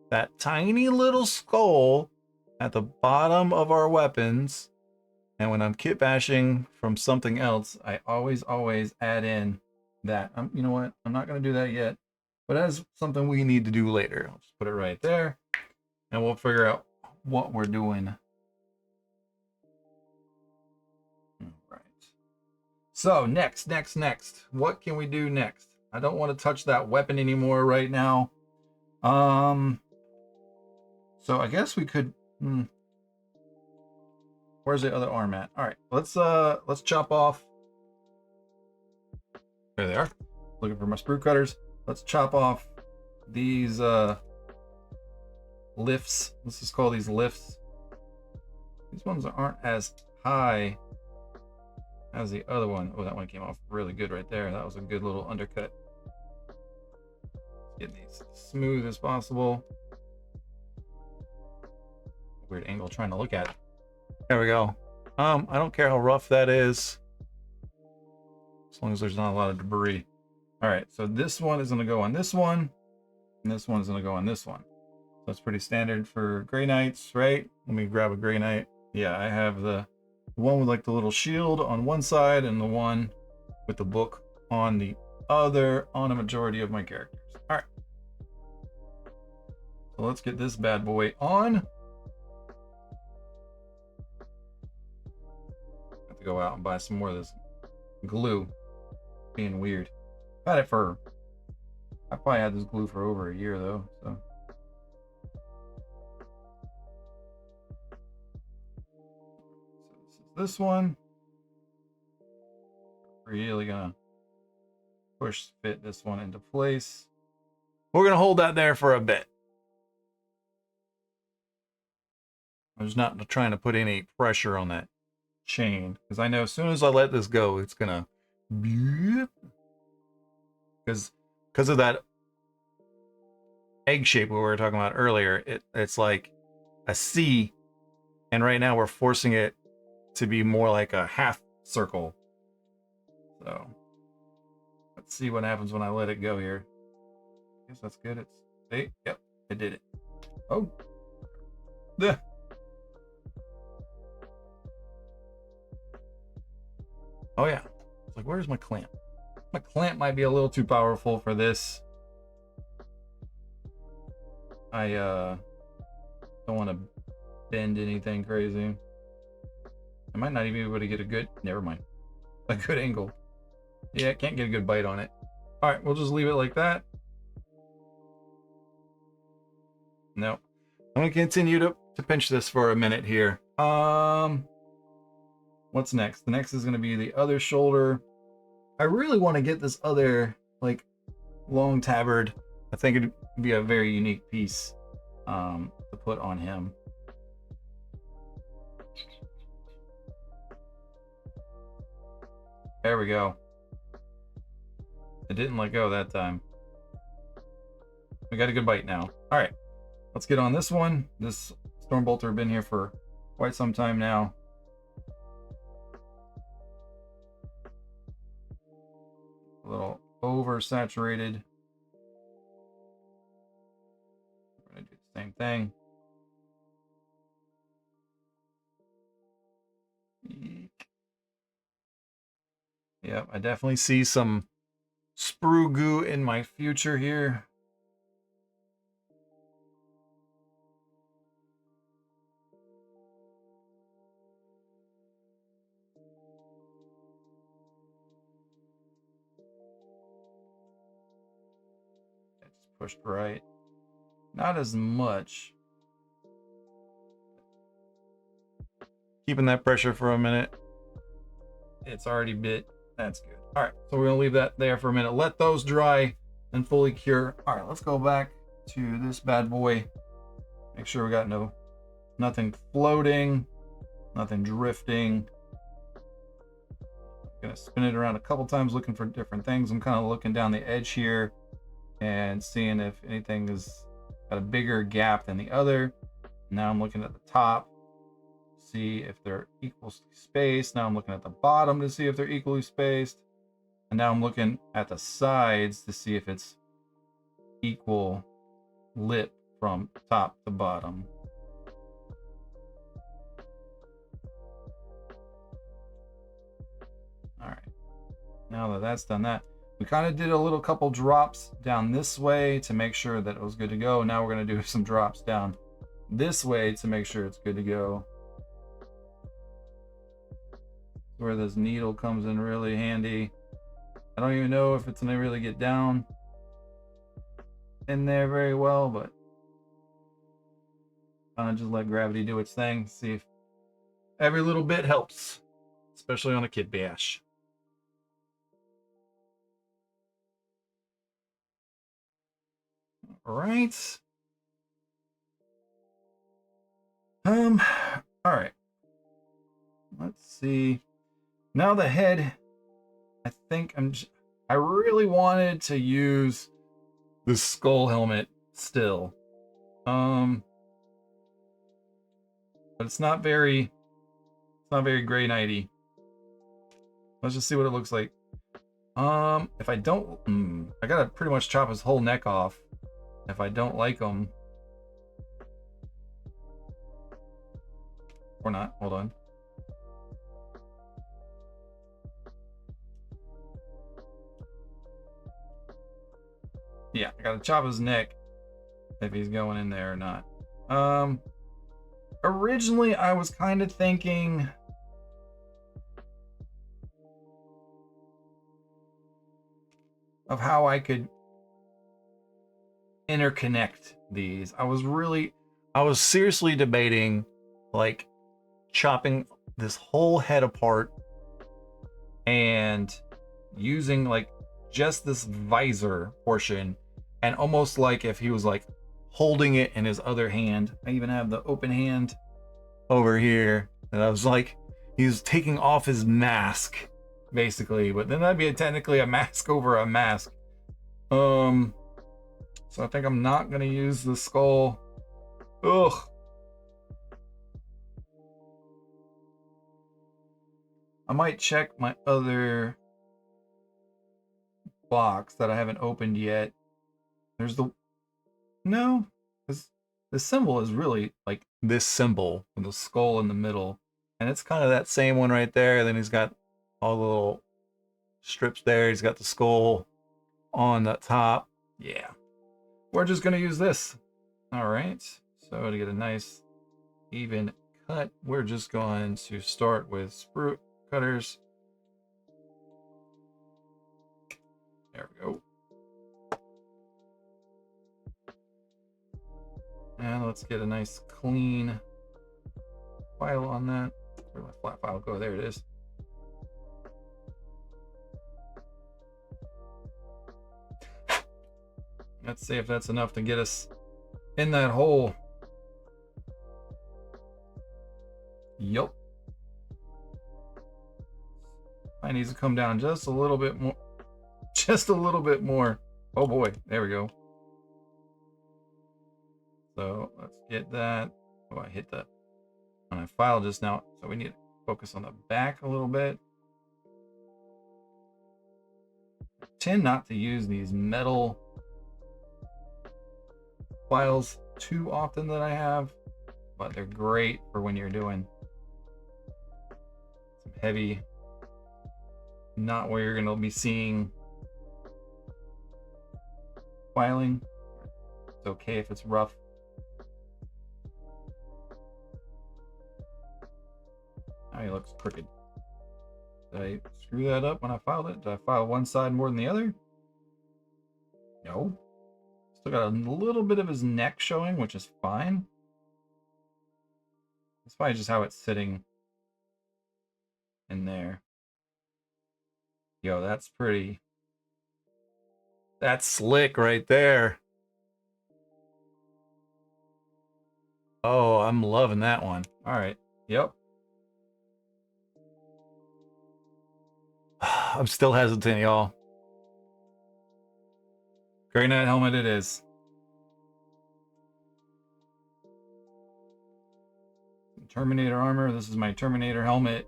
Speaker 1: that tiny little skull at the bottom of our weapons. And when I'm kit bashing from something else, I always add in that. You know what? I'm not going to do that yet, but that's something we need to do later. I'll just put it right there, and we'll figure out what we're doing. All right. So next. What can we do next? I don't want to touch that weapon anymore right now. So I guess we could. Where's the other arm at? All right, let's chop off. There they are. Looking for my sprue cutters. Let's chop off these lifts. Let's just call these lifts. These ones aren't as high as the other one. Oh, that one came off really good right there. That was a good little undercut. Get these smooth as possible. Weird angle trying to look at it. There we go. I don't care how rough that is, as long as there's not a lot of debris. All right, so this one is going to go on this one, and this one is going to go on this one. So that's pretty standard for Grey Knights, right? Let me grab a Grey Knight. Yeah, I have the one with like the little shield on one side and the one with the book on the other on a majority of my characters. All right. So let's get this bad boy on. To go out and buy some more of this glue. Being weird. I probably had this glue for over a year though, so. This one. Really gonna fit this one into place. We're gonna hold that there for a bit. I'm just not trying to put any pressure on that chain, because I know as soon as I let this go, it's gonna, because of that egg shape we were talking about earlier. It's like a C, and right now we're forcing it to be more like a half circle. So let's see what happens when I let it go here. I guess that's good. Yep, I did it. Oh, yeah. Oh yeah, it's like, where's my clamp? My clamp might be a little too powerful for this. I don't want to bend anything crazy. I might not even be able to get a good, never mind, a good angle. Yeah, I can't get a good bite on it. All right, we'll just leave it like that. No, I'm gonna continue to pinch this for a minute here. What's next? The next is going to be the other shoulder. I really want to get this other, like, long tabard. I think it'd be a very unique piece to put on him. There we go. It didn't let go that time. We got a good bite now. All right, let's get on this one. This Stormbolter been here for quite some time now. A little oversaturated. We're gonna do the same thing. Yep, I definitely see some sprue goo in my future here. Pushed right. Not as much. Keeping that pressure for a minute. It's already bit. That's good. All right, so we're gonna leave that there for a minute. Let those dry and fully cure. All right, let's go back to this bad boy. Make sure we got nothing floating, nothing drifting. I'm gonna spin it around a couple times looking for different things. I'm kind of looking down the edge here and seeing if anything has got a bigger gap than the other. Now I'm looking at the top, see if they're equally spaced. Now I'm looking at the bottom to see if they're equally spaced. And now I'm looking at the sides to see if it's equal lip from top to bottom. All right, now that that's done that, we kind of did a little couple drops down this way to make sure that it was good to go. Now we're going to do some drops down this way to make sure it's good to go. Where this needle comes in really handy. I don't even know if it's going to really get down in there very well, but kind of just let gravity do its thing. See if every little bit helps, especially on a Kitbash. All right. All right. Let's see. Now the head, I think I really wanted to use the skull helmet still. But it's not very Grey Knighty. Let's just see what it looks like. If I don't, I gotta pretty much chop his whole neck off. If I don't like him, or not, hold on. Yeah, I gotta chop his neck if he's going in there or not. Originally I was kind of thinking of how I could interconnect these. I was seriously debating like chopping this whole head apart and using like just this visor portion, and almost like if he was like holding it in his other hand. I even have the open hand over here, and I was like, he's taking off his mask basically, but then that'd be technically a mask over a mask. So I think I'm not gonna use the skull. Ugh. I might check my other box that I haven't opened yet. There's no, because the symbol is really like this symbol with the skull in the middle, and it's kind of that same one right there. Then he's got all the little strips there. He's got the skull on the top. Yeah, we're just gonna use this. All right, so to get a nice even cut, we're just going to start with sprue cutters. There we go. And let's get a nice clean file on that. Where'd my flat file go? There it is. Let's see if that's enough to get us in that hole. Yup. I need to come down just a little bit more. Just a little bit more. Oh boy, there we go. So let's get that. Oh, I hit that on a file just now. So we need to focus on the back a little bit. I tend not to use these metal files too often that I have, but they're great for when you're doing some heavy, not where you're going to be seeing filing. It's okay if it's rough. Now he looks crooked. Did I screw that up when I filed it? Did I file one side more than the other? No. Still got a little bit of his neck showing, which is fine. It's probably just how it's sitting in there. Yo, that's pretty. That's slick right there. Oh, I'm loving that one. All right. Yep. I'm still hesitant, y'all. Grey Knight helmet it is. Terminator armor. This is my Terminator helmet.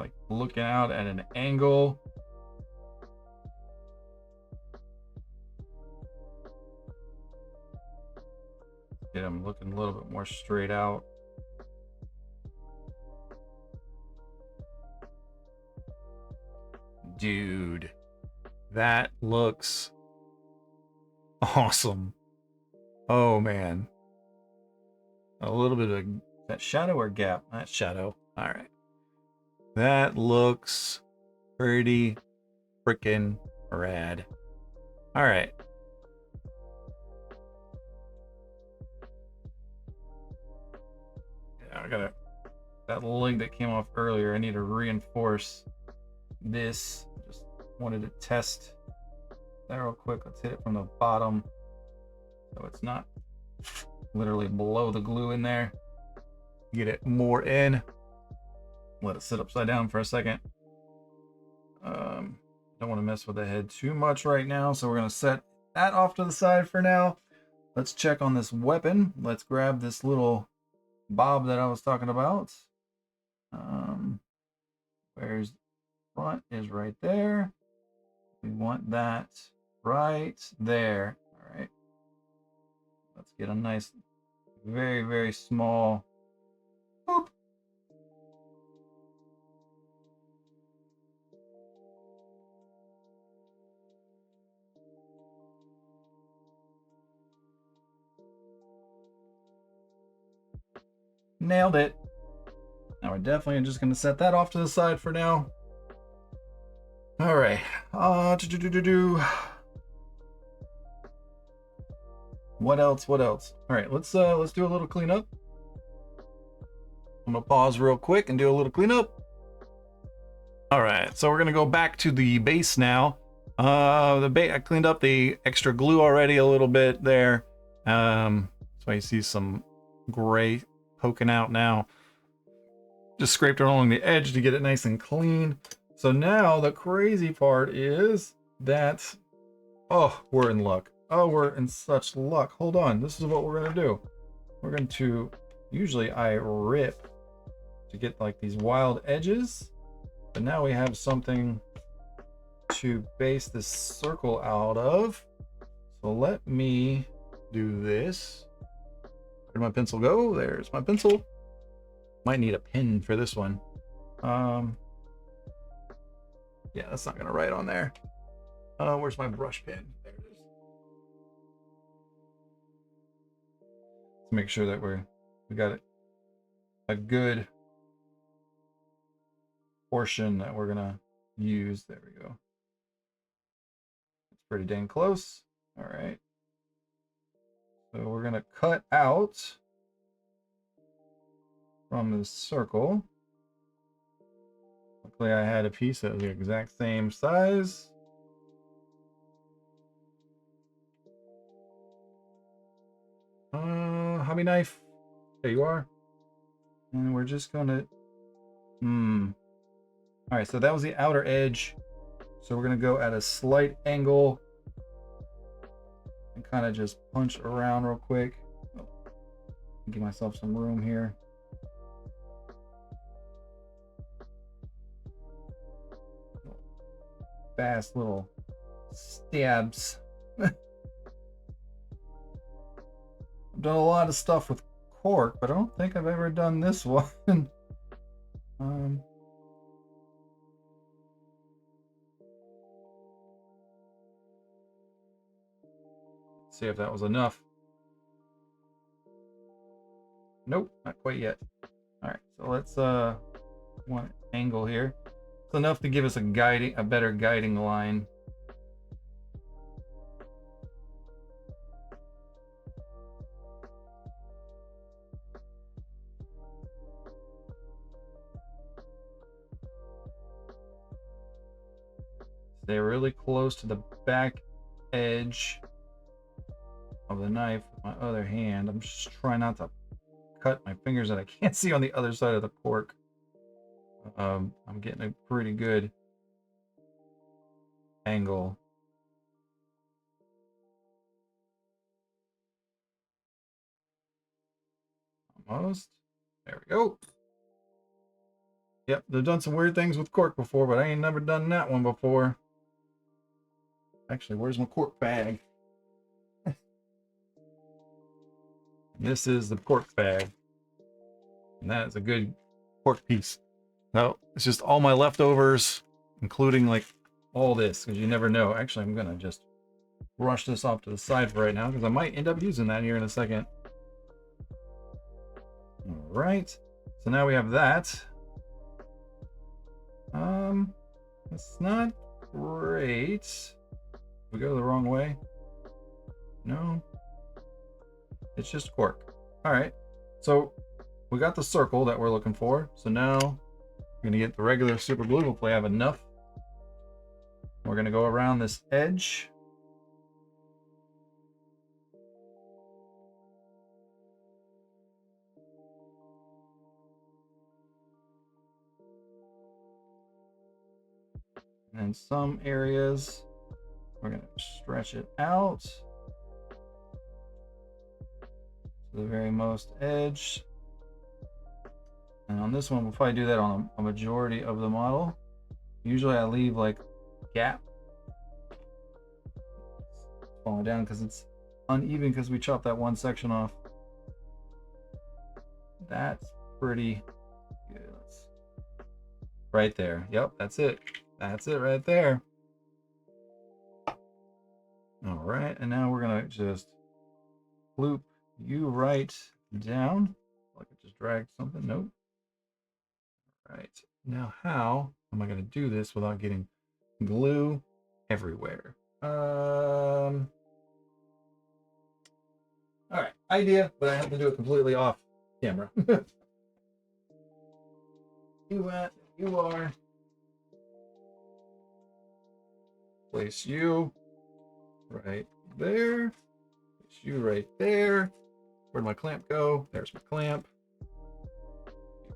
Speaker 1: like looking out at an angle. Get him looking a little bit more straight out. Dude, that looks awesome. Oh man. A little bit of that shadow or gap? Not shadow. All right. That looks pretty freaking rad. All right. Yeah, I gotta, that leg that came off earlier, I need to reinforce this. Just wanted to test that real quick. Let's hit it from the bottom so it's not literally below the glue in there. Get it more in. Let it sit upside down for a second. Don't want to mess with the head too much right now, so we're going to set that off to the side for now. Let's check on this weapon. Let's grab this little bob that I was talking about. Where's front is right there. We want that right there. All right. Let's get a nice, very, very small boop. Nailed it. Now we're definitely just going to set that off to the side for now. All right. What else? What else? All right, let's do a little cleanup. I'm gonna pause real quick and do a little cleanup. All right, so we're gonna go back to the base now. I cleaned up the extra glue already a little bit there. So you see some gray poking out now. Just scraped it along the edge to get it nice and clean. So now the crazy part is that, oh, we're in luck. Oh, we're in such luck. Hold on, this is what we're gonna do. We're going to, usually I rip to get like these wild edges, but now we have something to base this circle out of. So let me do this. Where'd my pencil go? There's my pencil. Might need a pen for this one. Yeah, that's not gonna write on there. Where's my brush pen? There it is. Let's make sure that we got it a good portion that we're gonna use. There we go. It's pretty dang close. All right. So we're gonna cut out from the circle. Luckily I had a piece that was the exact same size. Hobby knife. There you are. And we're just gonna, all right, so that was the outer edge. So we're gonna go at a slight angle and kind of just punch around real quick. Oh, give myself some room here. Fast little stabs. I've done a lot of stuff with cork, but I don't think I've ever done this one. See if that was enough. Nope, not quite yet. All right, so let's one angle here. It's enough to give us a better guiding line. Stay really close to the back edge of the knife with my other hand. I'm just trying not to cut my fingers that I can't see on the other side of the cork. I'm getting a pretty good angle. Almost. There we go. Yep, they've done some weird things with cork before, but I ain't never done that one before. Actually, where's my cork bag? This is the cork bag. And that is a good cork piece. No, it's just all my leftovers, including like all this, because you never know. Actually, I'm gonna just brush this off to the side for right now, because I might end up using that here in a second. All right, so now we have that. It's not great. We go the wrong way? No, it's just cork. All right, so we got the circle that we're looking for. So now we're gonna get the regular super glue. Hopefully I have enough. We're gonna go around this edge. And in some areas, we're gonna stretch it out to the very most edge. And on this one, we'll probably do that on a majority of the model. Usually I leave like gap. It's falling down because it's uneven because we chopped that one section off. That's pretty good. Right there. Yep, that's it. That's it right there. All right, and now we're gonna just loop you right down. Like I just dragged something. Nope. All right. Now how am I gonna do this without getting glue everywhere? All right, idea, but I have to do it completely off camera. You are. Place you right there. Place you right there. Where'd my clamp go? There's my clamp.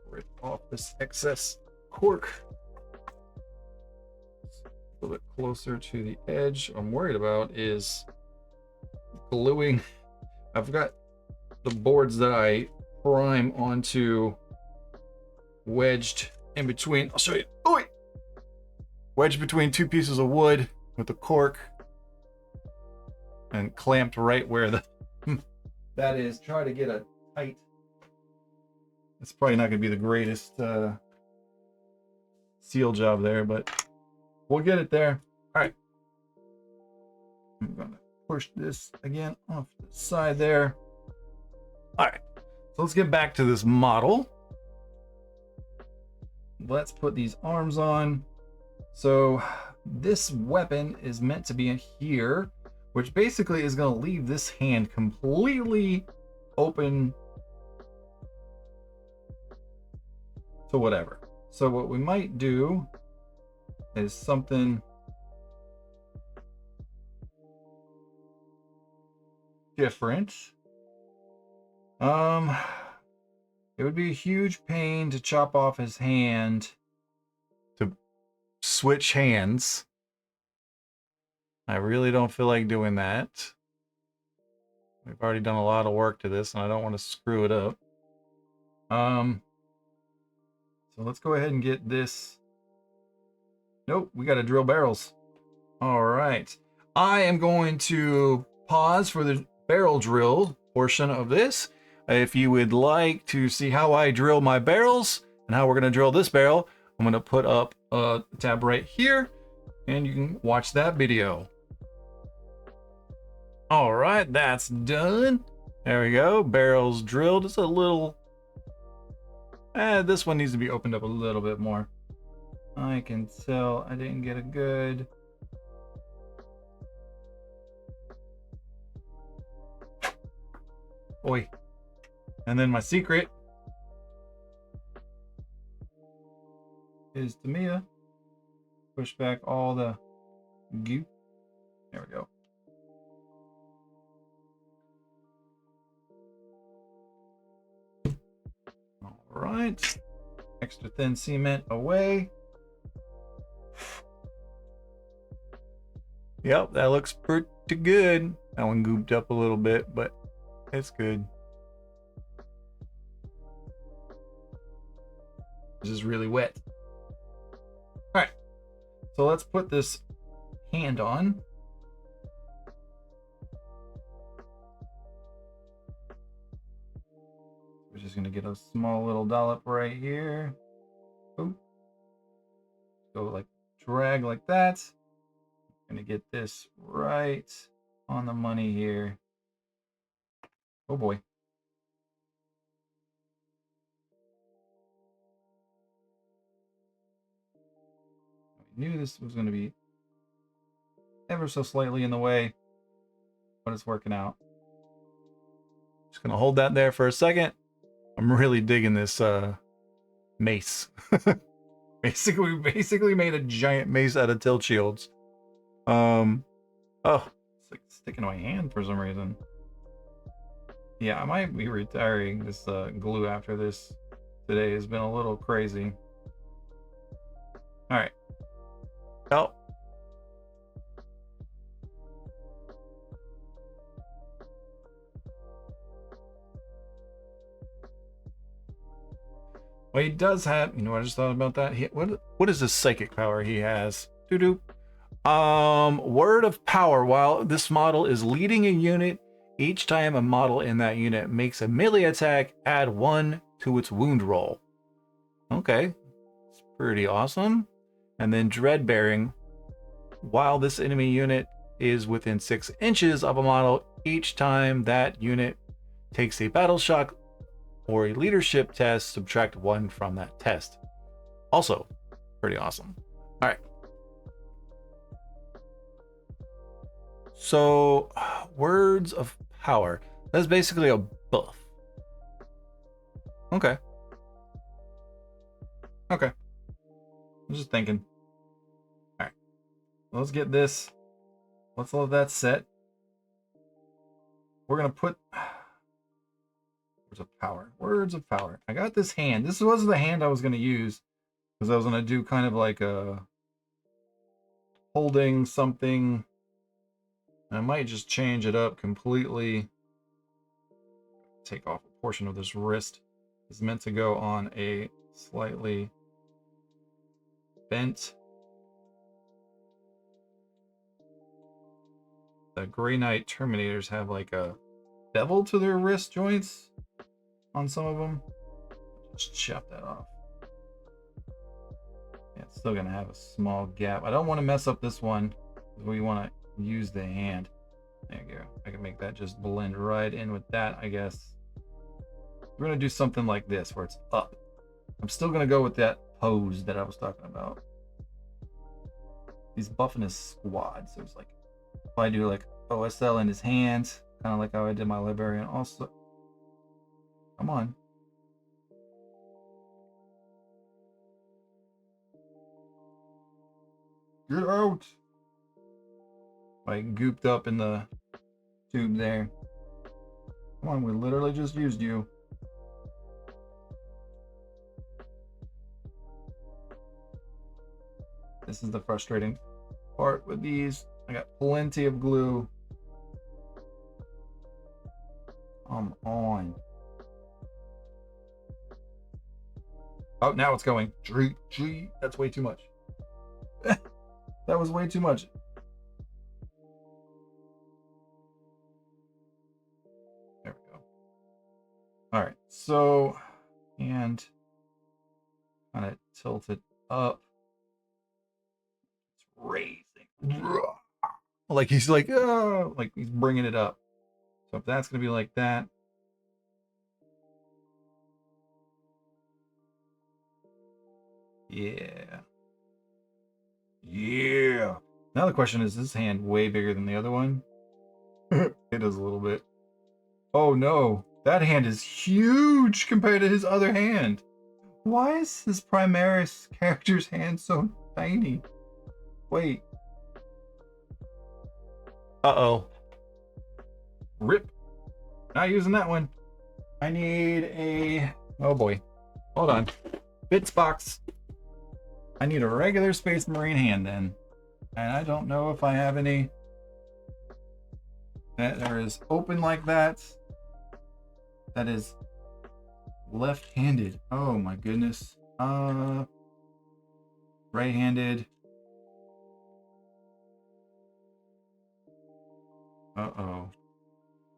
Speaker 1: Rip off this excess cork. A little bit closer to the edge. What I'm worried about is gluing. I've got the boards that I prime onto wedged in between. I'll show you. Oh wait! Wedged between two pieces of wood with the cork and clamped right where the that is. Try to get a tight. It's probably not going to be the greatest seal job there, but we'll get it there. All right. I'm going to push this again off the side there. All right. So let's get back to this model. Let's put these arms on. So this weapon is meant to be here, which basically is going to leave this hand completely open to whatever. So what we might do is something different. It would be a huge pain to chop off his hand to switch hands. I really don't feel like doing that. We've already done a lot of work to this and I don't want to screw it up. So let's go ahead and get this. Nope, we got to drill barrels. All right. I am going to pause for the barrel drill portion of this. If you would like to see how I drill my barrels and how we're going to drill this barrel, I'm going to put up a tab right here and you can watch that video. All right, that's done. There we go. Barrels drilled. It's a little... this one needs to be opened up a little bit more. I can tell I didn't get a good... Oi. And then my secret is Tamiya. Push back all the goop. There we go. All right. Extra thin cement away. Yep, that looks pretty good. That one gooped up a little bit, but it's good. This is really wet. So let's put this hand on. We're just gonna get a small little dollop right here. Boom. Go like drag like that. Gonna get this right on the money here. Oh boy. I knew this was gonna be ever so slightly in the way, but it's working out. Just gonna hold that there for a second. I'm really digging this mace. basically made a giant mace out of tilt shields. Oh, it's like sticking to my hand for some reason. Yeah, I might be retiring this glue after this. Today has been a little crazy. All right. Oh. Well, he does have, you know what I just thought about that? What is this psychic power he has? Doo-doo. Word of power. While this model is leading a unit, each time a model in that unit makes a melee attack, add 1 to its wound roll. Okay. It's pretty awesome. And then dread bearing. While this enemy unit is within 6 inches of a model, each time that unit takes a battle shock or a leadership test, subtract 1 from that test. Also, pretty awesome. All right. So, words of power. That's basically a buff. Okay. Okay. I'm just thinking. All right. Let's get this. Let's let that set. We're going to put words of power. Words of power. I got this hand. This was the hand I was going to use because I was going to do kind of like a holding something. I might just change it up completely. Take off a portion of this wrist. It's meant to go on a slightly bent. The Grey Knight Terminators have like a bevel to their wrist joints on some of them. Just chop that off. Yeah, it's still gonna have a small gap. I don't want to mess up this one. We want to use the hand. There you go. I can make that just blend right in with that, I guess. We're gonna do something like this where it's up. I'm still gonna go with that pose that I was talking about. He's buffing his squad, so it's like if I do like OSL in his hands, kind of like how I did my librarian also. Come on. Get out! Like gooped up in the tube there. Come on, we literally just used you. This is the frustrating part with these. I got plenty of glue. Come on. Oh, now it's going. Gee, that's way too much. That was way too much. There we go. All right, so, and kind of tilt it up. It's raising. Like he's like, oh, like he's bringing it up. So if that's going to be like that. Yeah. Yeah. Now the question is this hand way bigger than the other one? It is a little bit. Oh no. That hand is huge compared to his other hand. Why is his Primaris character's hand so tiny? Wait. Uh-oh. Rip. Not using that one. I need a... Oh boy. Hold on. Bits box. I need a regular Space Marine hand then. And I don't know if I have any that are as open like that. That is left-handed. Oh my goodness. Right-handed. Uh-oh.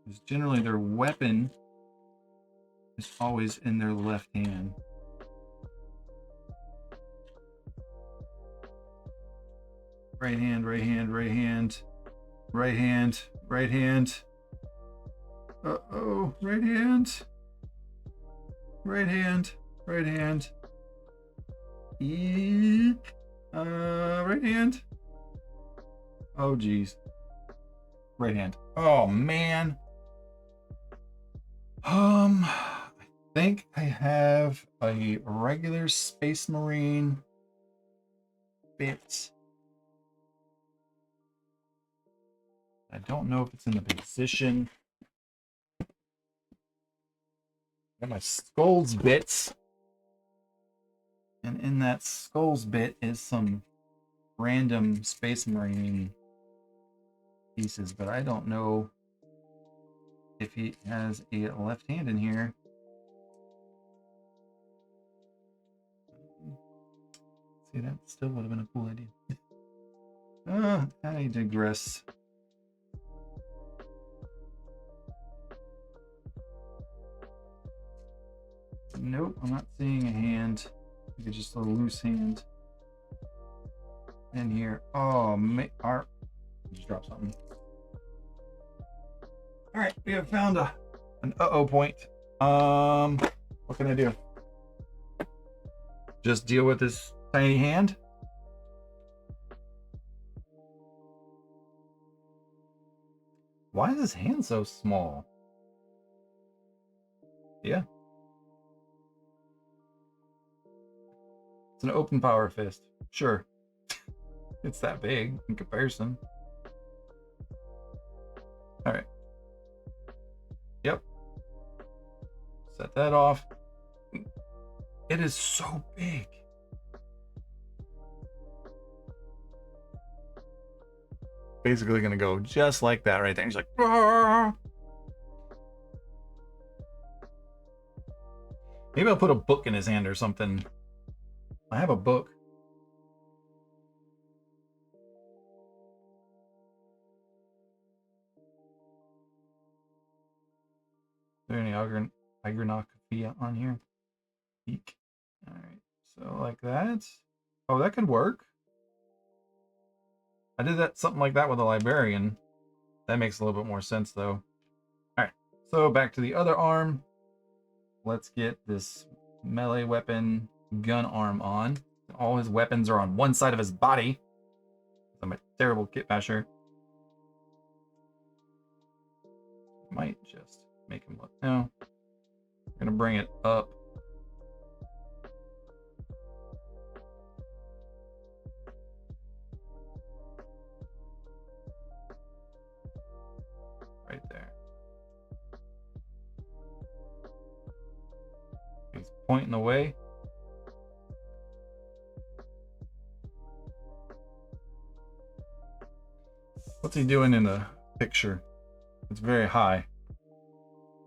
Speaker 1: Because generally their weapon is always in their left hand. Right hand, right hand, right hand. Right hand, right hand. Uh-oh, right hand. Right hand, right hand. Eek. Right hand. Oh, geez. Right hand. Oh, man. I think I have a regular Space Marine bit. I don't know if it's in the position. Got my skulls bits. And in that skulls bit is some random Space Marine pieces, but I don't know if he has a left hand in here. See, that still would have been a cool idea. I digress. Nope, I'm not seeing a hand. It's just a loose hand in here. Oh, just drop something. All right, we have found an uh-oh point. What can I do? Just deal with this tiny hand? Why is his hand so small? Yeah. It's an open power fist. Sure. It's that big in comparison. All right. Yep. Set that off. It is so big. Basically gonna go just like that right there. He's like, "Arr!" Maybe I'll put a book in his hand or something. I have a book. Is there any iconography on here? Eek. All right, so like that. Oh, that could work. I did that something like that with a librarian. That makes a little bit more sense though. All right, so back to the other arm. Let's get this melee weapon gun arm on. All his weapons are on one side of his body. I'm a terrible kitbasher. Might just make him look. No. We're gonna bring it up. Right there. He's pointing the way. What's he doing in the picture? It's very high.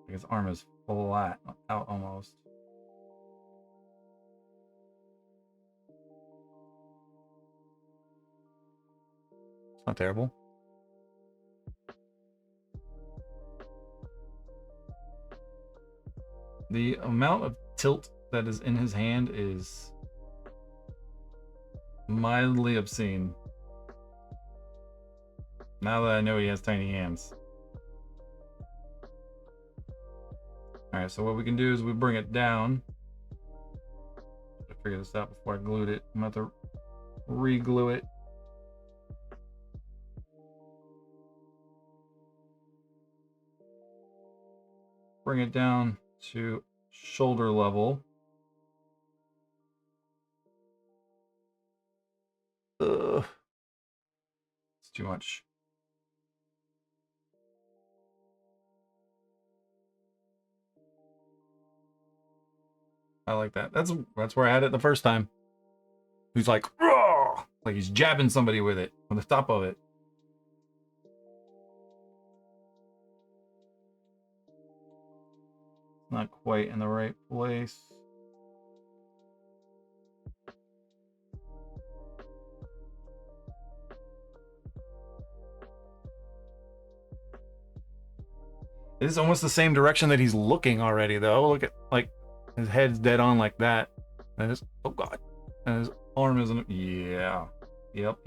Speaker 1: His arm is flat out almost. It's not terrible. The amount of tilt that is in his hand is mildly obscene. Now that I know he has tiny hands. Alright, so what we can do is we bring it down. I figure this out before I glued it. I'm about to re-glue it. Bring it down to shoulder level. Ugh. It's too much. I like that. That's where I had it the first time. He's like, "Raw!" Like he's jabbing somebody with it on the top of it. Not quite in the right place. It is almost the same direction that he's looking already, though. Look at, like, his head's dead on like that. And his, oh god. And his arm isn't, yeah. Yep.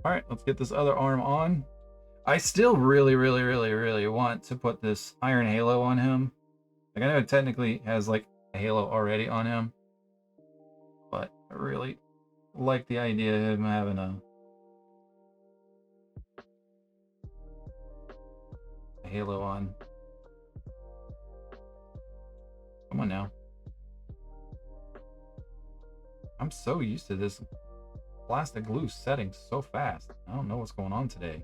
Speaker 1: Alright, let's get this other arm on. I still really want to put this iron halo on him. Like, I know it technically has, like, a halo already on him. But I really like the idea of him having a halo on. Come on now. I'm so used to this plastic glue setting so fast. I don't know what's going on today.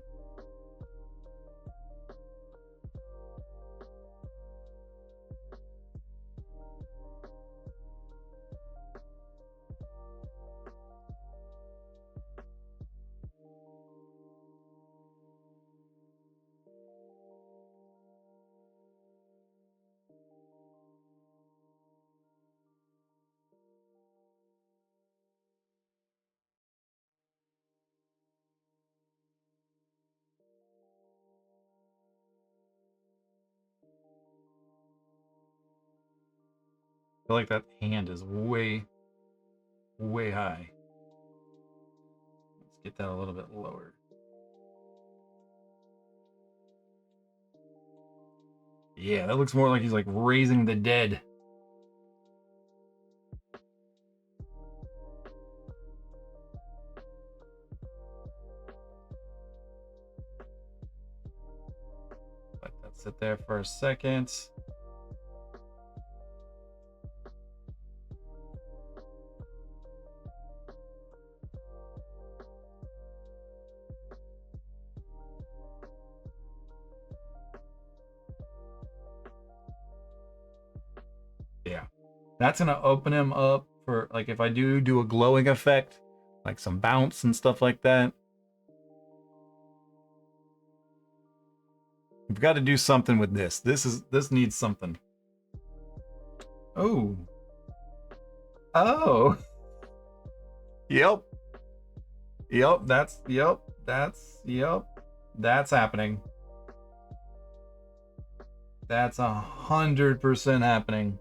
Speaker 1: I feel like that hand is way high. Let's get that a little bit lower. Yeah, that looks more like he's like raising the dead. Let that sit there for a second. Yeah, that's gonna open him up for, like, if I do a glowing effect, like some bounce and stuff like that. We've got to do something with this. This needs something. Oh. Yep. That's happening. That's 100% happening.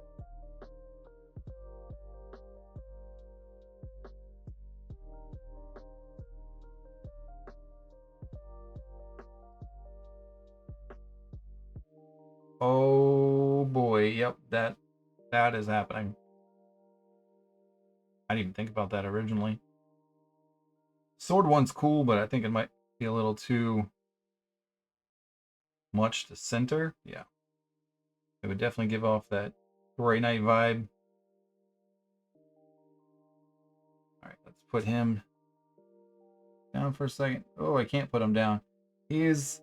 Speaker 1: Oh boy, yep, that is happening. I didn't even think about that originally. Sword one's cool, but I think it might be a little too much to center. Yeah. It would definitely give off that Grey Knight vibe. Alright, let's put him down for a second. Oh, I can't put him down. He is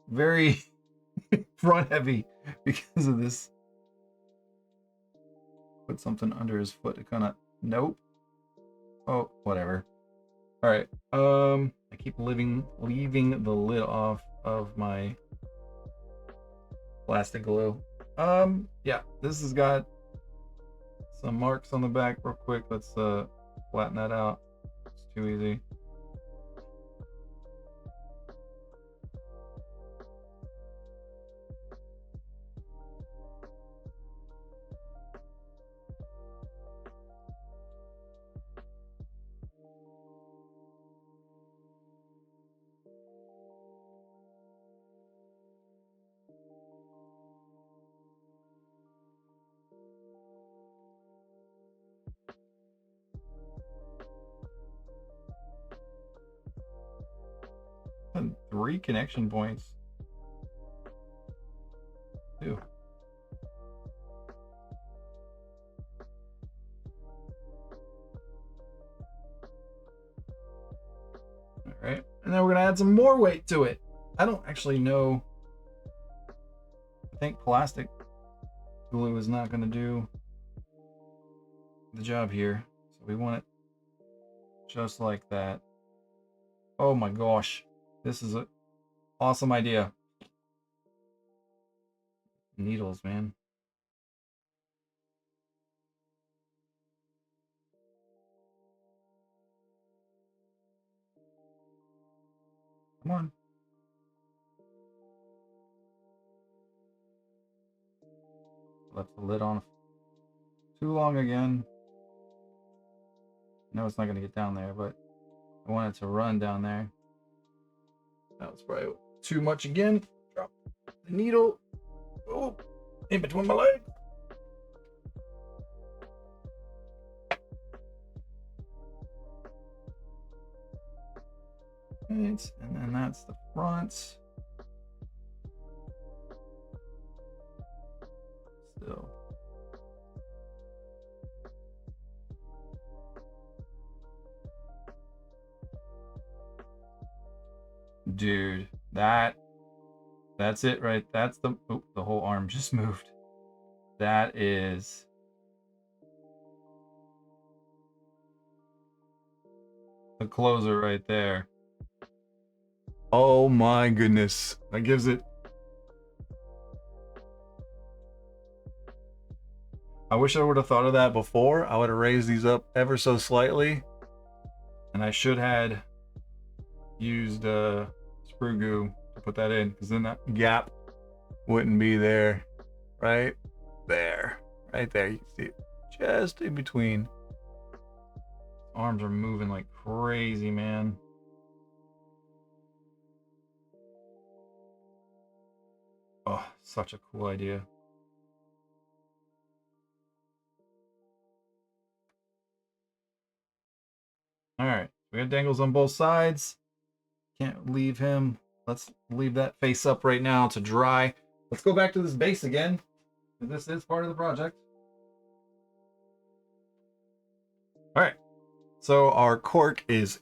Speaker 1: very front heavy because of this. Put something under his foot to kind of, nope. Oh, whatever. All right. I keep leaving the lid off of my plastic glue. Yeah, this has got some marks on the back real quick. Let's flatten that out. It's too easy. And 3 connection points. 2. All right, and then we're gonna add some more weight to it. I don't actually know. I think plastic glue is not gonna do the job here, so we want it just like that. Oh my gosh, this is an awesome idea. Needles, man. Come on. Left the lid on too long again. No, it's not going to get down there, but I want it to run down there. That was probably too much again. Drop the needle. Oh, in between my legs. Right, and then that's the front. Still. Dude, that's it, right? That's the whole arm just moved. That is the closer right there. Oh my goodness. That gives it. I wish I would have thought of that before. I would have raised these up ever so slightly. And I should have used sprue goo to put that in, because then that gap wouldn't be there. Right there. Right there. You can see it just in between. Arms are moving like crazy, man. Oh, such a cool idea. All right, we got dangles on both sides. Can't leave him. Let's leave that face up right now to dry. Let's go back to this base again. This is part of the project. All right, so our cork is,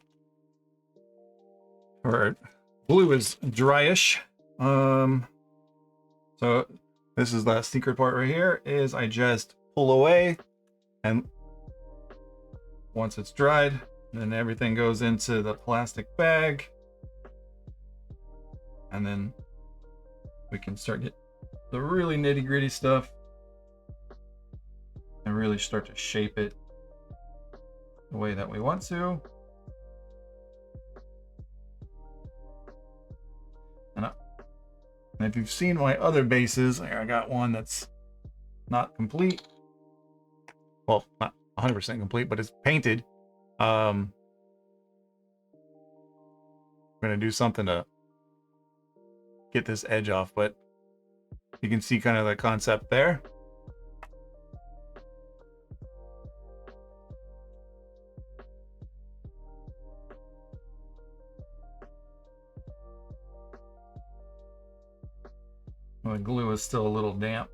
Speaker 1: or blue is dryish. So this is the secret part right here, is I just pull away, and once it's dried, then everything goes into the plastic bag, and then we can start get the really nitty-gritty stuff and really start to shape it the way that we want to. And if you've seen my other bases, I got one that's not complete. Well, not 100% complete, but it's painted. I'm gonna do something to get this edge off, but you can see kind of the concept there. Well, the glue is still a little damp.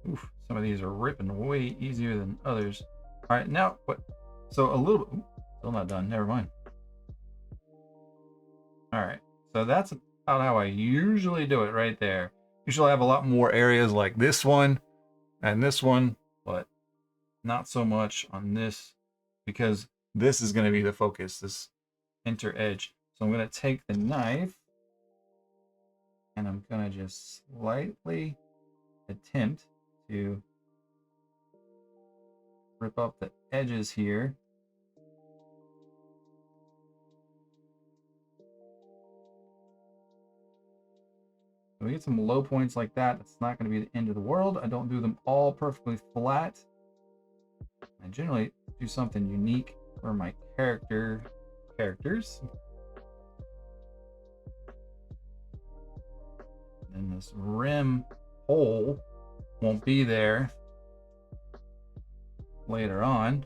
Speaker 1: Oof, some of these are ripping way easier than others. All right, now what? So a little bit, still not done. Never mind. All right, so that's about how I usually do it right there. Usually I have a lot more areas like this one and this one, but not so much on this, because this is going to be the focus, this inter edge. So I'm going to take the knife and I'm going to just slightly attempt to rip up the edges here. So we get some low points like that. It's not going to be the end of the world. I don't do them all perfectly flat. I generally do something unique for my characters. And this rim hole won't be there later on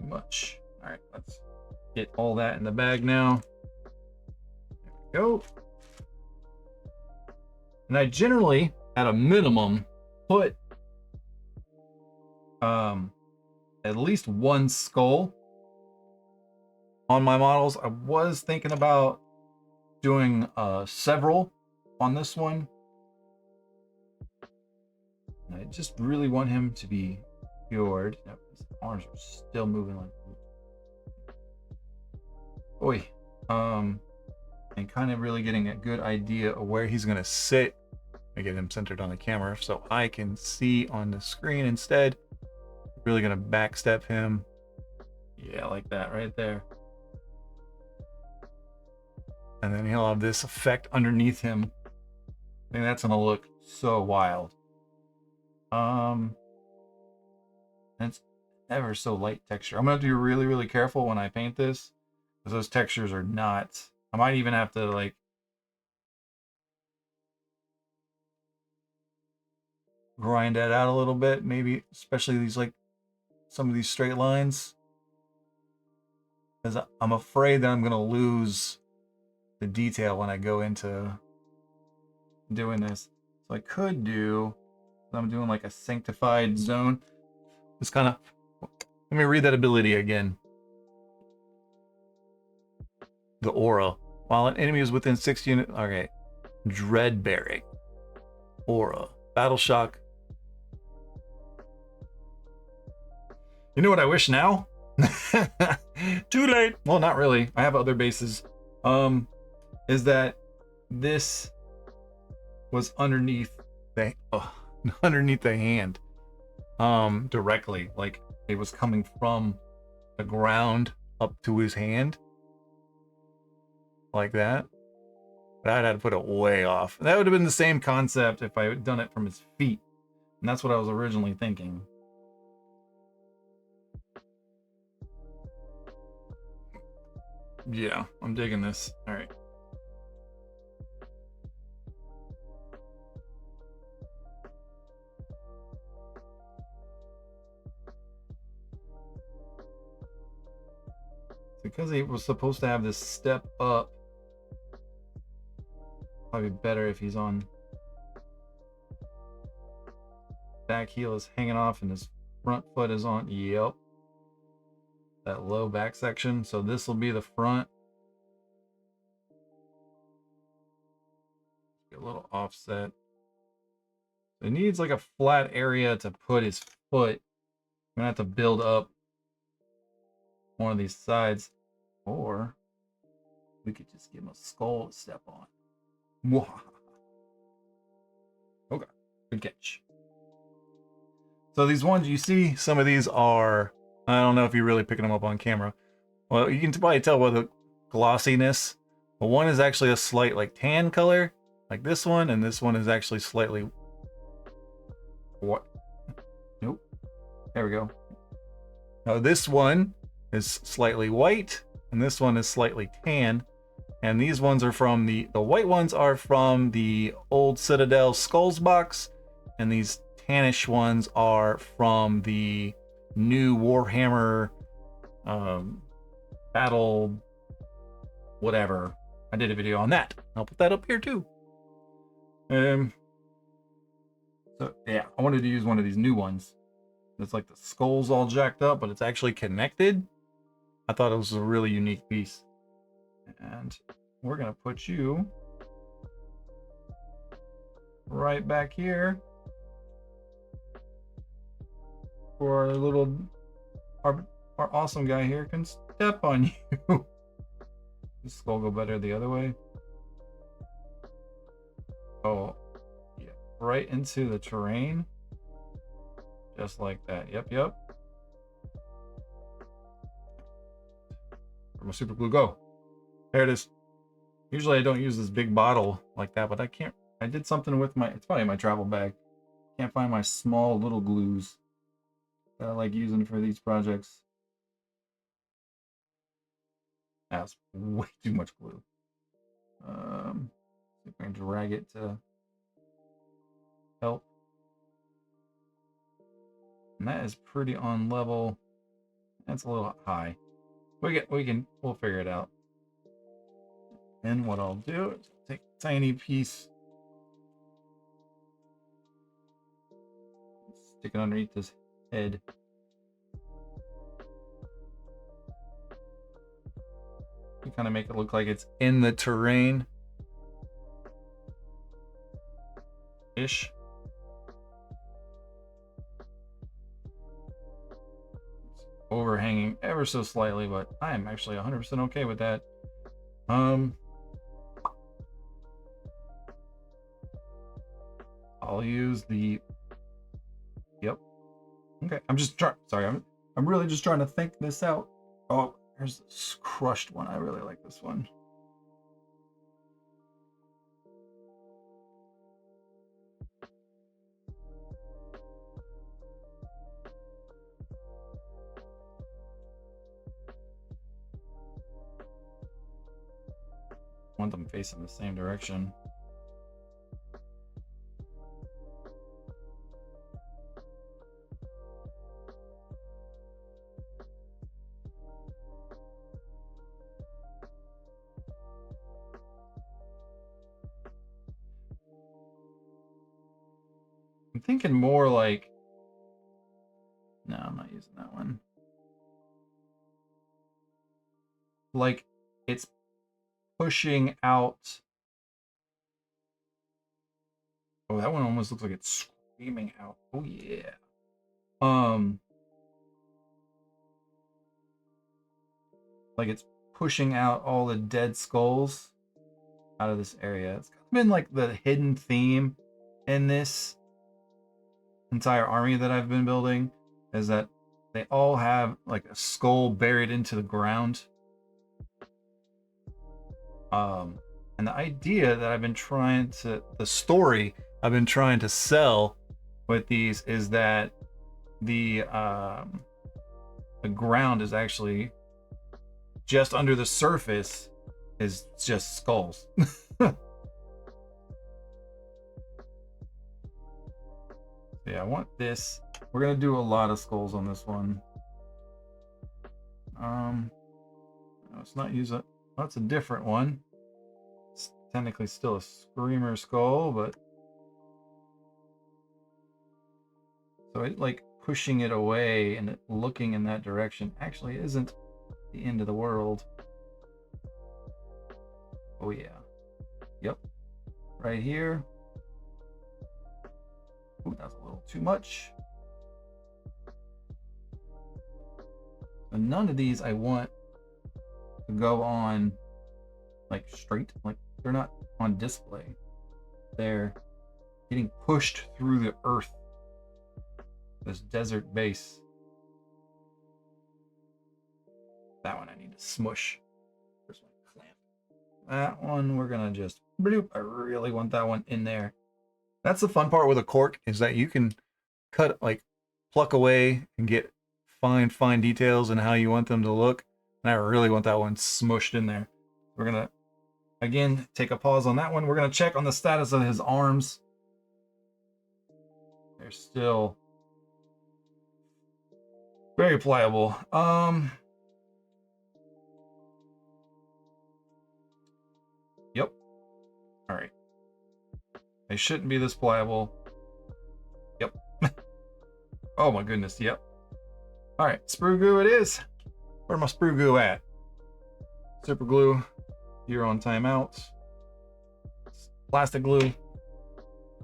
Speaker 1: much. All right, let's get all that in the bag now. There we go. And I generally, at a minimum, put at least one skull on my models. I was thinking about doing several on this one. And I just really want him to be cured. Nope, his arms are still moving like, oi. And kind of really getting a good idea of where he's gonna sit. I get him centered on the camera so I can see on the screen instead. Really gonna backstep him. Yeah, Yeah, like that right there. And then he'll have this effect underneath him. I think that's gonna look so wild. It's ever so light texture. I'm gonna have to be really, really careful when I paint this, because those textures are not. I might even have to like grind that out a little bit, maybe, especially these like some of these straight lines, because I'm afraid that I'm gonna lose the detail when I go into doing this. So I could do, I'm doing like a sanctified zone. It's kind of, let me read that ability again. The aura. While an enemy is within 6 units, okay. Dread bearing. Aura. Battle shock. You know what I wish now? Too late. Well, not really. I have other bases. Is that this was underneath the underneath the hand. Directly. Like it was coming from the ground up to his hand. Like that. But I'd have to put it way off. That would have been the same concept if I had done it from his feet. And that's what I was originally thinking. Yeah, I'm digging this. All right. Because he was supposed to have this step up, probably better if he's on back heel is hanging off and his front foot is on. Yep. That low back section. So this will be the front. Get a little offset. It needs like a flat area to put his foot. I'm gonna have to build up one of these sides, or we could just give him a skull to step on. Okay, good catch. So these ones you see, some of these are, I don't know if you're really picking them up on camera. Well, you can probably tell by the glossiness. But one is actually a slight like tan color, like this one, and this one is actually slightly. What? Nope. There we go. Now this one is slightly white, and this one is slightly tan. And these ones are from the white ones are from the old Citadel Skulls box, and these tannish ones are from the new Warhammer battle whatever. I did a video on that. I'll put that up here too. So yeah, I wanted to use one of these new ones. It's like the skull's all jacked up, but it's actually connected. I thought it was a really unique piece. And we're gonna put you right back here for our little our awesome guy here can step on you. The skull go better the other way. Oh yeah, right into the terrain. Just like that. Yep. Where'd my super glue go? There it is. Usually I don't use this big bottle like that, but I can't. I did something with my, it's probably my travel bag. Can't find my small little glues that I like using for these projects. That's way too much glue. See if I can drag it to help. And that is pretty on level. That's a little high. We'll figure it out. And what I'll do is take a tiny piece, stick it underneath this head. You kind of make it look like it's in the terrain ish. It's overhanging ever so slightly, but I am actually 100% okay with that. I'll use the, yep. Okay, I'm just trying, sorry, I'm really just trying to think this out. Oh, here's this crushed one. I really like this one. I want them facing the same direction. I'm thinking more like, no, I'm not using that one. Like it's pushing out. Oh, that one almost looks like it's screaming out. Oh yeah. Like it's pushing out all the dead skulls out of this area. It's kind of been like the hidden theme in this entire army that I've been building, is that they all have like a skull buried into the ground. And the idea that I've been trying to, the story I've been trying to sell with these is that the ground is actually just under the surface is just skulls. Yeah, I want this. We're gonna do a lot of skulls on this one. No, it's not use it. That's a different one. It's technically still a screamer skull, but so it like pushing it away and it looking in that direction actually isn't the end of the world. Oh yeah. Yep. Right here. Ooh, that's a little too much. And none of these I want to go on like straight. Like they're not on display. They're getting pushed through the earth. This desert base. That one I need to smush. This one clamp. That one we're gonna just bloop. I really want that one in there. That's the fun part with a cork, is that you can cut, like pluck away and get fine details and how you want them to look. And I really want that one smushed in there. We're gonna again take a pause on that one. We're gonna check on the status of his arms. They're still very pliable. Yep. All right. They shouldn't be this pliable. Yep. Oh my goodness. Yep. All right. Sprue goo it is. Where's my sprue goo at? Super glue. You're on timeout. Plastic glue.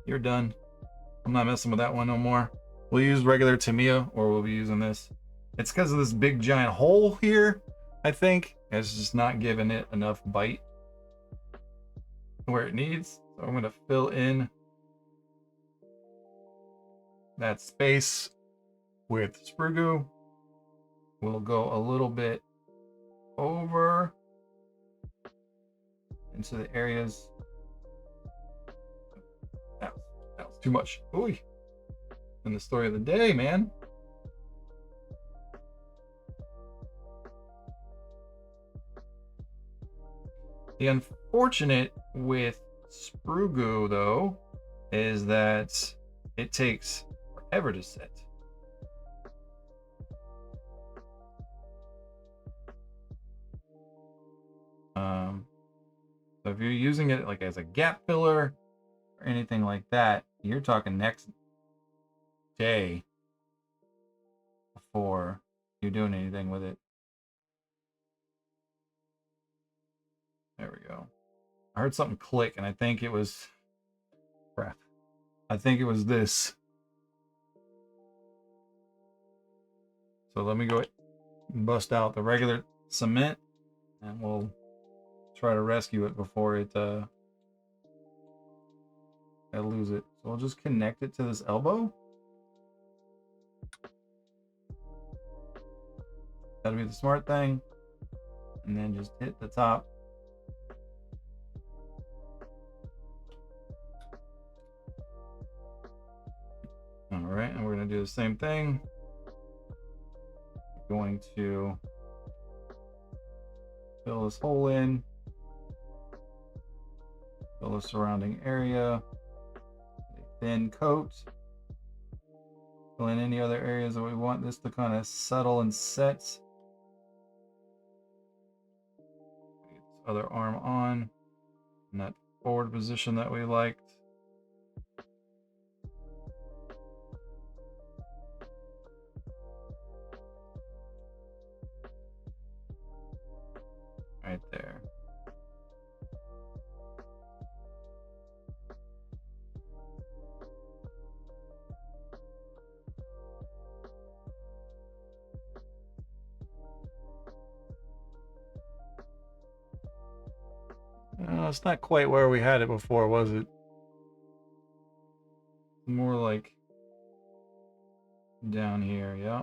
Speaker 1: You're done. I'm not messing with that one no more. We'll use regular Tamiya, or we'll be using this. It's because of this big giant hole here, I think. It's just not giving it enough bite where it needs. So I'm going to fill in that space with sprue goo. We'll go a little bit over into the areas. That was too much. Ooh. And the story of the day, man. The unfortunate with sprue goo, though, is that it takes forever to set. So if you're using it like as a gap filler or anything like that, you're talking next day before you're doing anything with it. There we go. I heard something click, and I think it was crap. I think it was this. So let me go bust out the regular cement, and we'll try to rescue it before it I lose it. So I'll just connect it to this elbow. That'll be the smart thing. And then just hit the top. All right, and we're going to do the same thing. We're going to fill this hole in, fill the surrounding area, a thin coat, fill in any other areas that we want this to kind of settle and set. Get this other arm on in that forward position that we liked. Right there. It's not quite where we had it before, was it? More like down here, yeah.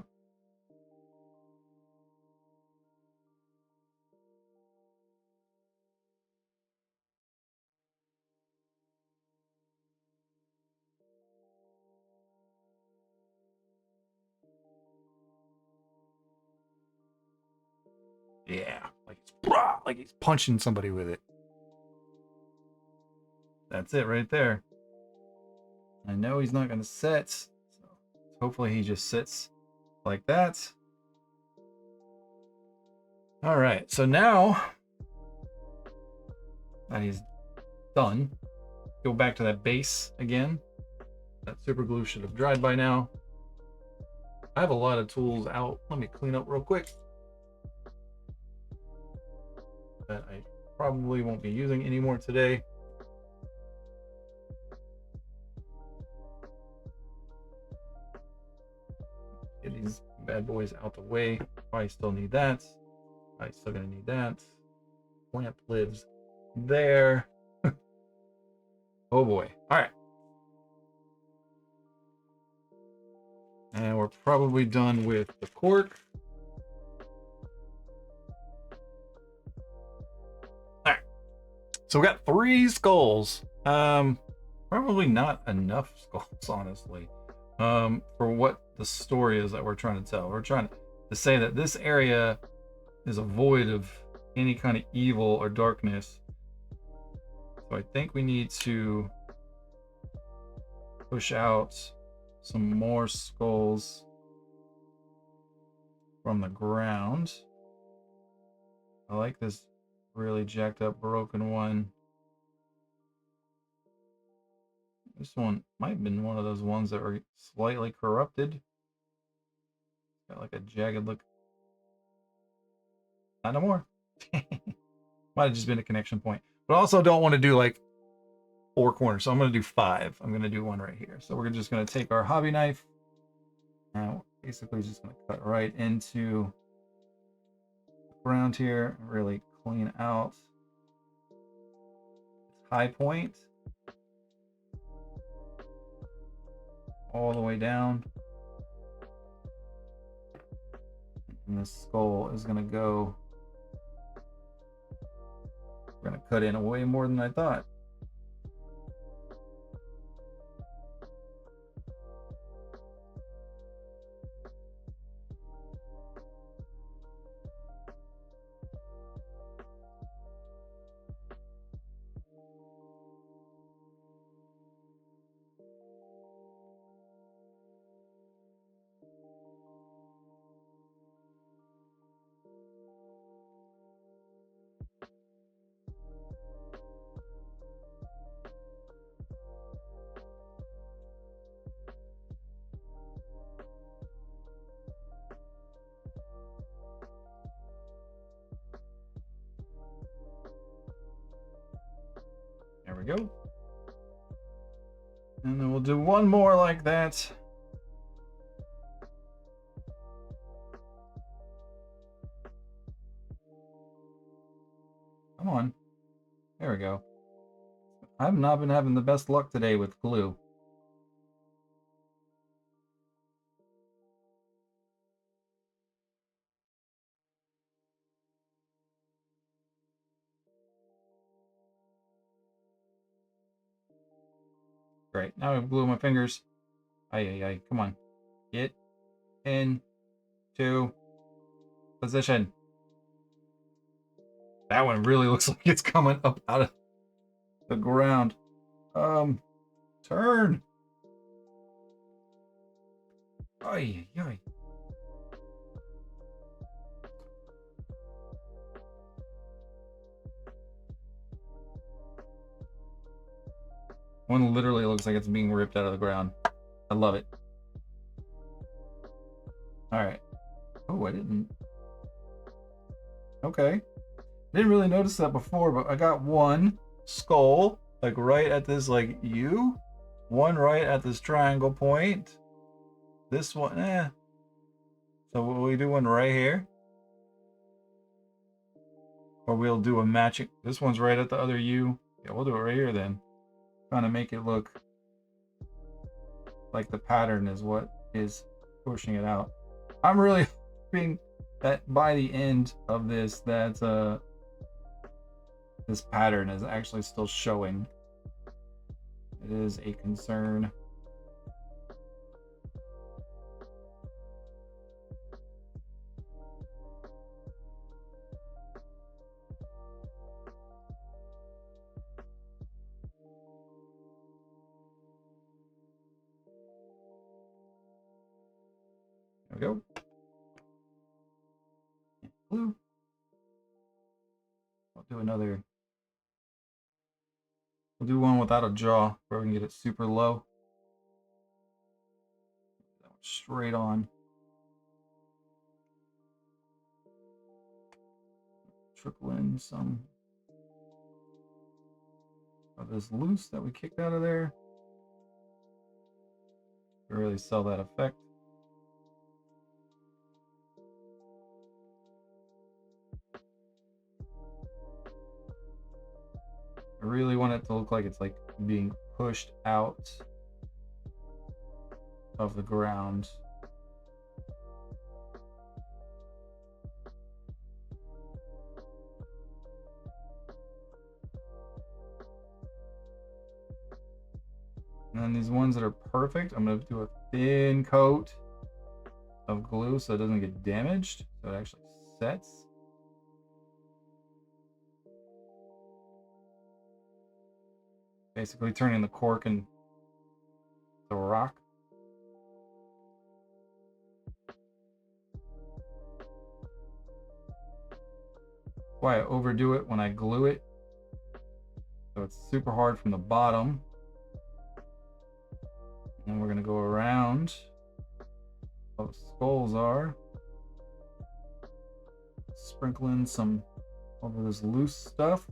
Speaker 1: Yeah, like he's punching somebody with it. That's it right there. I know he's not going to set, so hopefully he just sits like that. All right, so now that he's done, go back to that base again. That super glue should have dried by now. I have a lot of tools out. Let me clean up real quick. That I probably won't be using anymore today. Get these bad boys out the way. Probably still need that. Probably still gonna need that. Lamp lives there. Oh boy. All right. And we're probably done with the cork. All right. So we got 3 skulls. Probably not enough skulls, honestly, for what the story is that we're trying to tell. We're trying to say that this area is a void of any kind of evil or darkness. So I think we need to push out some more skulls from the ground. I like this really jacked up broken one. This one might have been one of those ones that were slightly corrupted. Got like a jagged look. Not no more. Might have just been a connection point. But I also don't want to do like 4 corners, so I'm going to do 5. I'm going to do one right here. So we're just going to take our hobby knife and basically just going to cut right into the ground here, really clean out its high point all the way down. And this skull is going to go, we're going to cut in way more than I thought. There we go. And then we'll do one more like that. Come on. There we go. I've not been having the best luck today with glue. Great. Now I have glue on my fingers. Ay. Come on. Get into position. That one really looks like it's coming up out of the ground. Turn. Ay. One literally looks like it's being ripped out of the ground. I love it. Alright. Oh, I didn't. Okay. Didn't really notice that before, but I got one skull, like right at this like U. One right at this triangle point. This one, So will we do one right here? Or we'll do a matching. This one's right at the other U. Yeah, we'll do it right here then. Trying to make it look like the pattern is what is pushing it out. I'm really hoping that by the end of this, that this pattern is actually still showing. It is a concern. There we go. Blue. I'll do another. We'll do one without a jaw where we can get it super low. Straight on. Trickle in some of this loose that we kicked out of there to really sell that effect. I really want it to look like it's like being pushed out of the ground. And then these ones that are perfect, I'm going to do a thin coat of glue so it doesn't get damaged, so it actually sets. Basically turning the cork into a rock. Why I overdo it when I glue it, so it's super hard from the bottom. And we're going to go around where the skulls are, sprinkle in some of this loose stuff.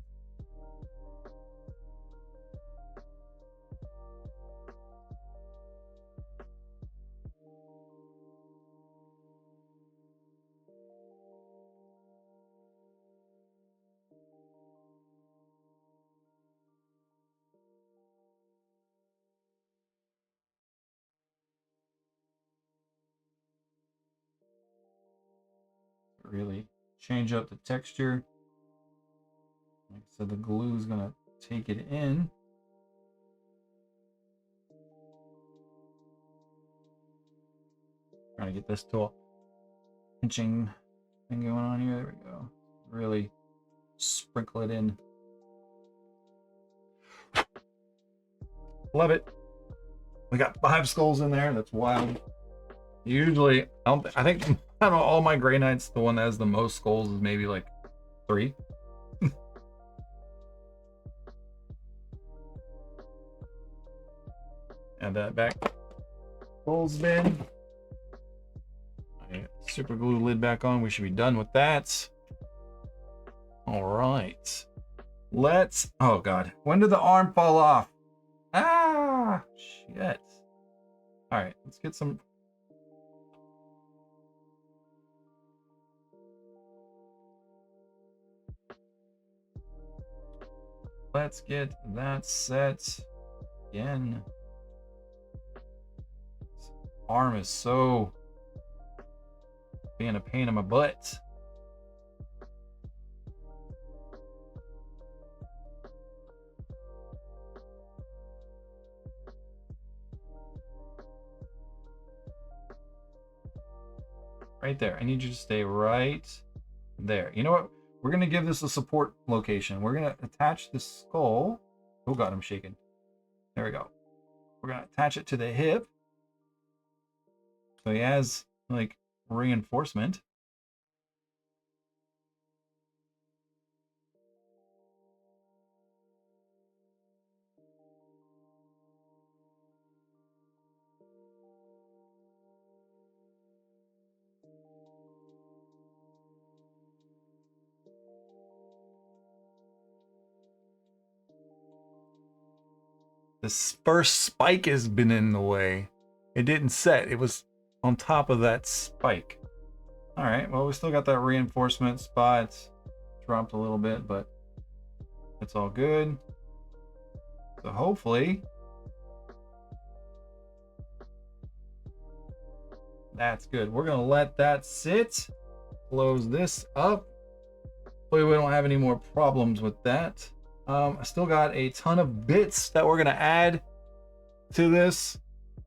Speaker 1: Really change up the texture. Like I said, the glue is going to take it in. Trying to get this to a pinching thing going on here. There we go. Really sprinkle it in. Love it. We got 5 skulls in there. That's wild. Usually, I think out of all my Grey Knights, the one that has the most skulls is maybe like 3. Add that back. Skulls bin. Super glue lid back on. We should be done with that. All right. Let's. Oh God. When did the arm fall off? Ah, shit. All right. Let's get some. Let's get that set again. This arm is so being a pain in my butt. right there. I need you to stay right there. You know what? We're gonna give this a support location. We're gonna attach the skull. Oh God, I'm shaking. There we go. We're gonna attach it to the hip. So he has like reinforcement. This first spike has been in the way. It didn't set. It was on top of that spike. All right. Well, we still got that reinforcement spot. It's dropped a little bit, but it's all good. So hopefully that's good. We're going to let that sit. Close this up. Hopefully we don't have any more problems with that. I still got a ton of bits that we're going to add to this.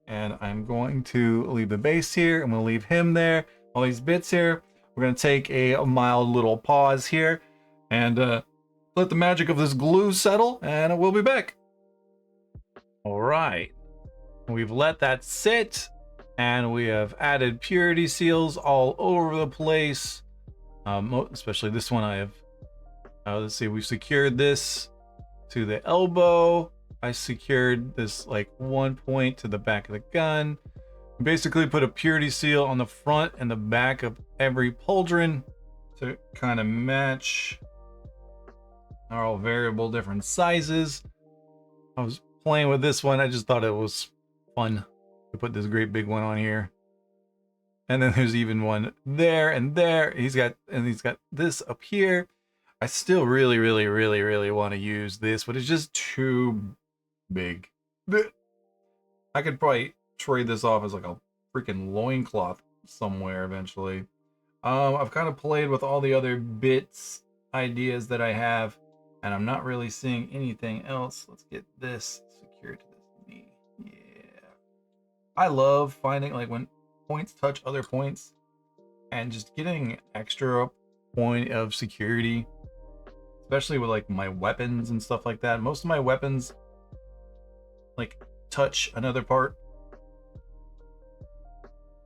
Speaker 1: And I'm going to leave the base here. I'm going to leave him there. All these bits here. We're going to take a mild little pause here and let the magic of this glue settle, and we'll be back. All right. We've let that sit, and we have added purity seals all over the place. Especially this one I have. Let's see, we've secured this to the elbow. I secured this like one point to the back of the gun. Basically put a purity seal on the front and the back of every pauldron to kind of match. They're all variable different sizes. I was playing with this one. I just thought it was fun to put this great big one on here. And then there's even one there and there. He's got this up here. I still really want to use this, but it's just too big. I could probably trade this off as like a freaking loincloth somewhere eventually. I've kind of played with all the other bits ideas that I have, and I'm not really seeing anything else. Let's get this secured to this knee. Yeah. I love finding like when points touch other points and just getting extra point of security, especially with like my weapons and stuff like that. Most of my weapons like touch another part.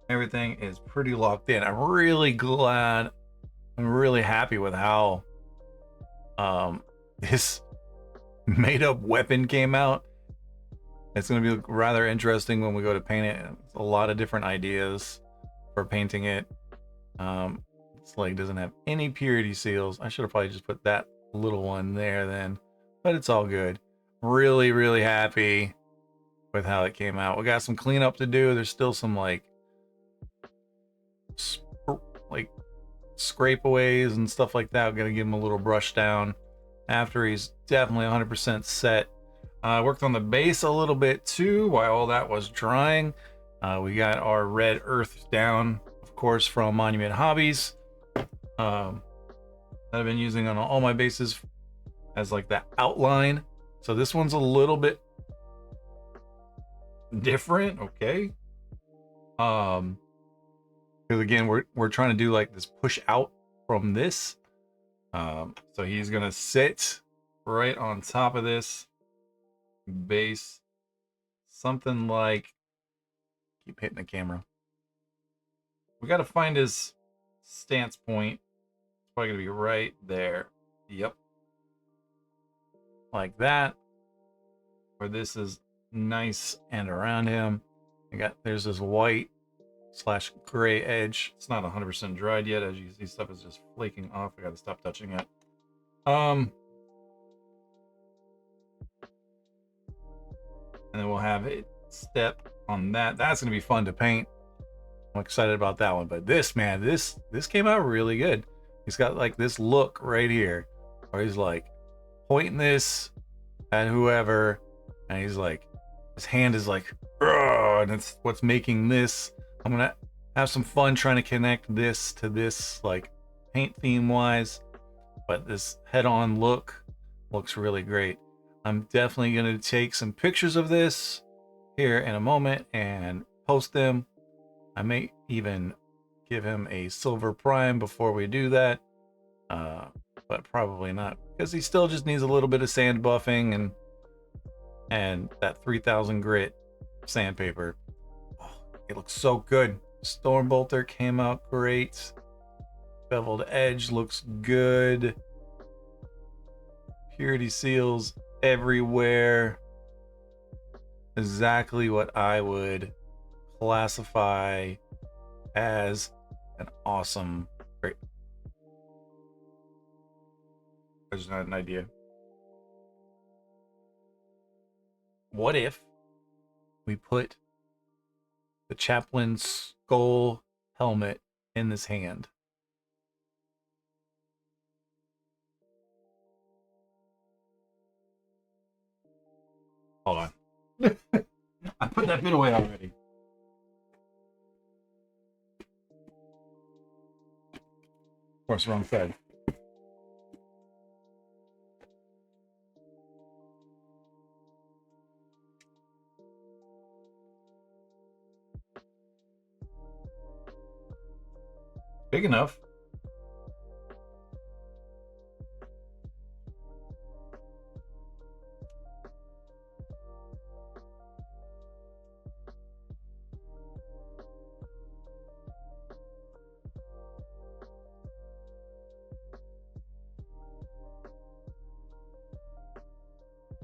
Speaker 1: Everything is pretty locked in. I'm really glad. I'm really happy with how this made up weapon came out. It's going to be rather interesting when we go to paint it. It's a lot of different ideas for painting it. This leg doesn't have any purity seals. I should have probably just put that little one there then, but it's all good. Really happy with how it came out. We got some cleanup to do. There's still some like scrapeaways and stuff like that. We're gonna give him a little brush down after he's definitely 100% set. I worked on the base a little bit too while all that was drying. We got our red earth down, of course, from Monument Hobbies. That I've been using on all my bases as like that outline. So this one's a little bit different, okay? Because again, we're trying to do like this push out from this. So he's gonna sit right on top of this base, something like, keep hitting the camera. We got to find his stance point. It's probably gonna be right there. Yep, like that. Where this is nice and around him. There's this white / gray edge. It's not 100% dried yet. As you can see, stuff is just flaking off. I gotta stop touching it. And then we'll have a step on that. That's gonna be fun to paint. I'm excited about that one. But this, man, this came out really good. He's got like this look right here where he's like pointing this at whoever, and he's like, his hand is like, and it's what's making this. I'm gonna have some fun trying to connect this to this, like paint theme wise, but this head-on look looks really great. I'm definitely gonna take some pictures of this here in a moment and post them. I may even
Speaker 2: give him a silver prime before we do that. But probably not, because he still just needs a little bit of sand buffing and that 3000 grit sandpaper. Oh, it looks so good. Stormbolter came out great. Beveled edge looks good. Purity seals everywhere. Exactly what I would classify as an awesome great. I just had an idea. What if we put the chaplain's skull helmet in this hand? Hold on. I put that bit away already. Of course, wrong side. Big enough.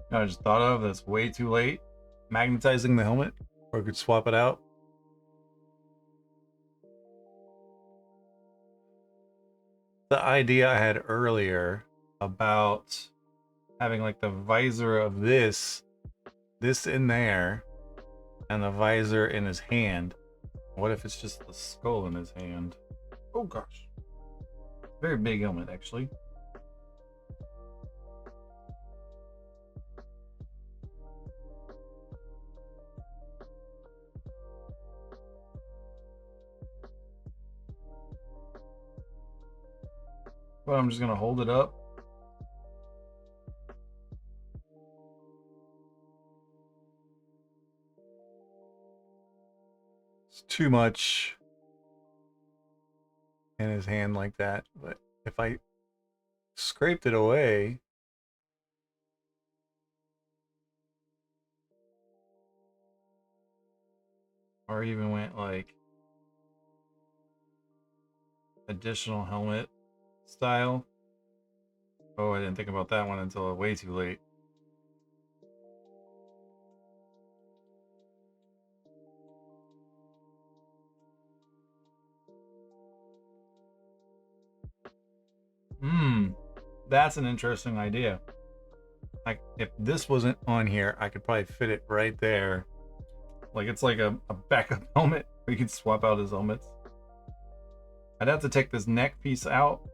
Speaker 2: I just thought of that's way too late. Magnetizing the helmet, or I could swap it out. The idea I had earlier about having like the visor of this in there, and the visor in his hand. What if it's just the skull in his hand? Oh gosh. Very big helmet, actually. But I'm just gonna hold it up. It's too much in his hand like that, but if I scraped it away, or even went like additional helmet style. Oh, I didn't think about that one until way too late. That's an interesting idea. Like, if this wasn't on here, I could probably fit it right there. Like, it's like a backup helmet. We could swap out his helmets. I'd have to take this neck piece out.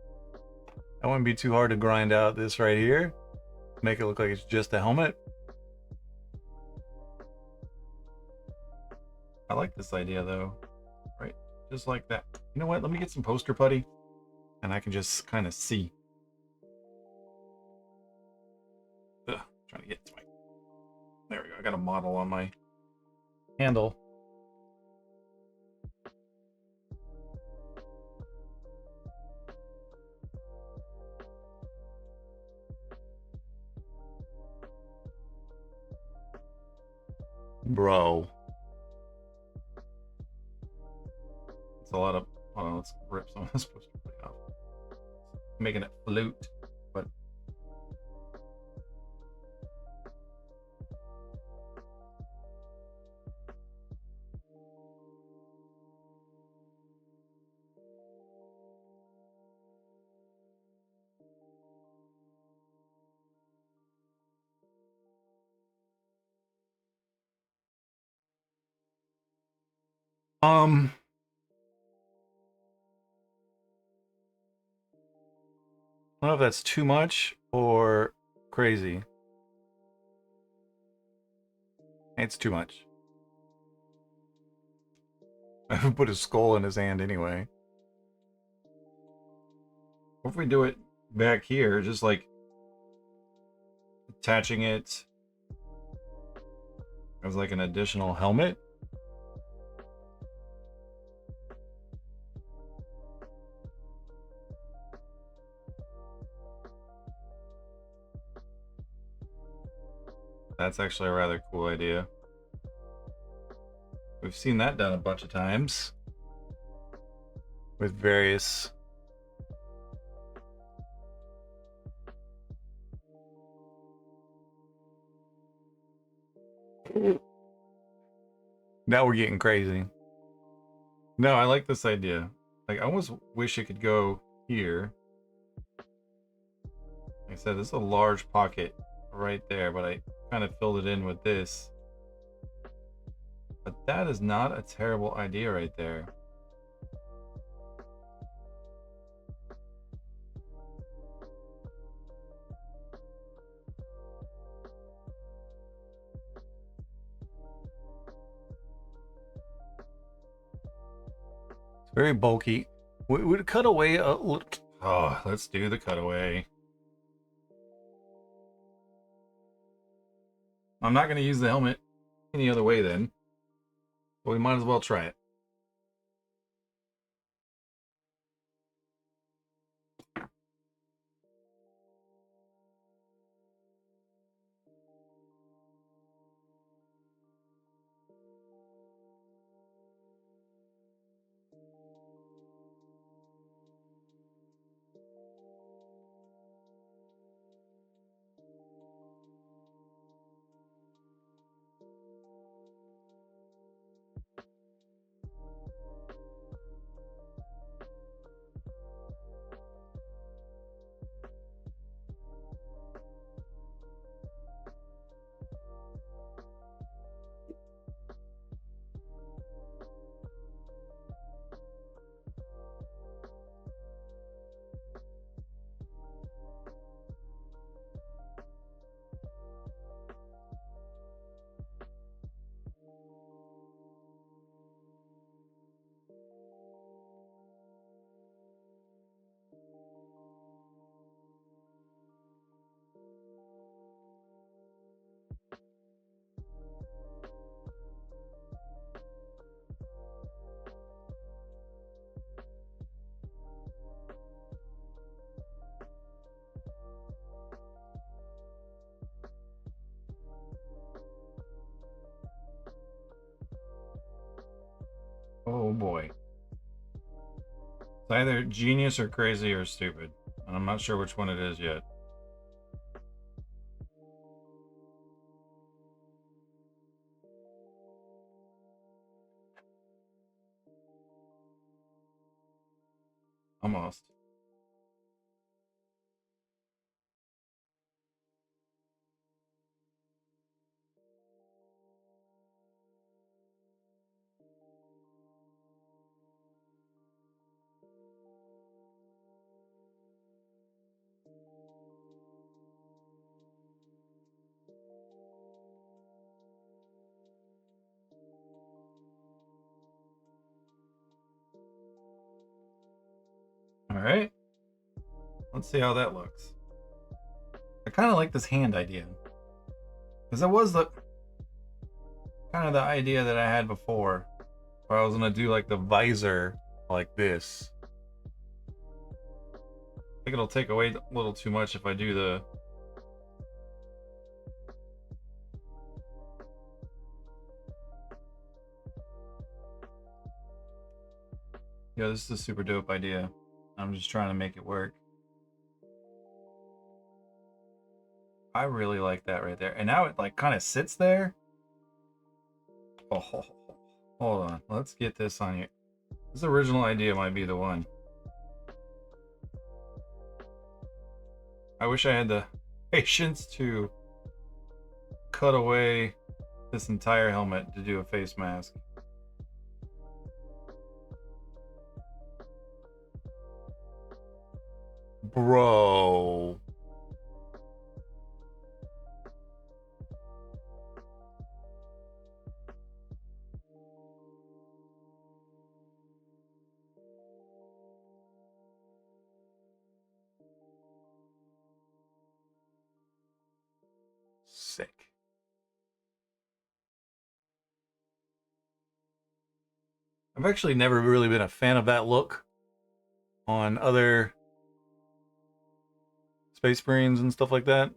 Speaker 2: That wouldn't be too hard to grind out this right here. Make it look like it's just a helmet. I like this idea though. Right? Just like that. You know what? Let me get some poster putty and I can just kind of see. Ugh, trying to get to my... There we go. I got a model on my handle. Bro. It's a lot of... Hold on, let's rip some of this poster putty off. Making it float, but... I don't know if that's too much or crazy. It's too much. I haven't put his skull in his hand anyway. What if we do it back here, just like attaching it as like an additional helmet? That's actually a rather cool idea. We've seen that done a bunch of times with various now we're getting crazy. No, I like this idea. Like, I almost wish it could go here. Like I said, this is a large pocket right there, but I kind of filled it in with this. But that is not a terrible idea right there. It's very bulky. Would it cut away a little? Oh, let's do the cutaway. I'm not going to use the helmet any other way then. But we might as well try it. Oh boy. It's either genius or crazy or stupid. And I'm not sure which one it is yet. Almost. Alright. Let's see how that looks. I kind of like this hand idea. Because that was the kind of the idea that I had before. Where I was going to do like the visor like this. I think it'll take away a little too much if I do the... Yeah, this is a super dope idea. I'm just trying to make it work. I really like that right there. And now it like kind of sits there. Oh, hold on. Let's get this on here. This original idea might be the one. I wish I had the patience to cut away this entire helmet to do a face mask. Bro. Sick. I've actually never really been a fan of that look on other Space Marines and stuff like that.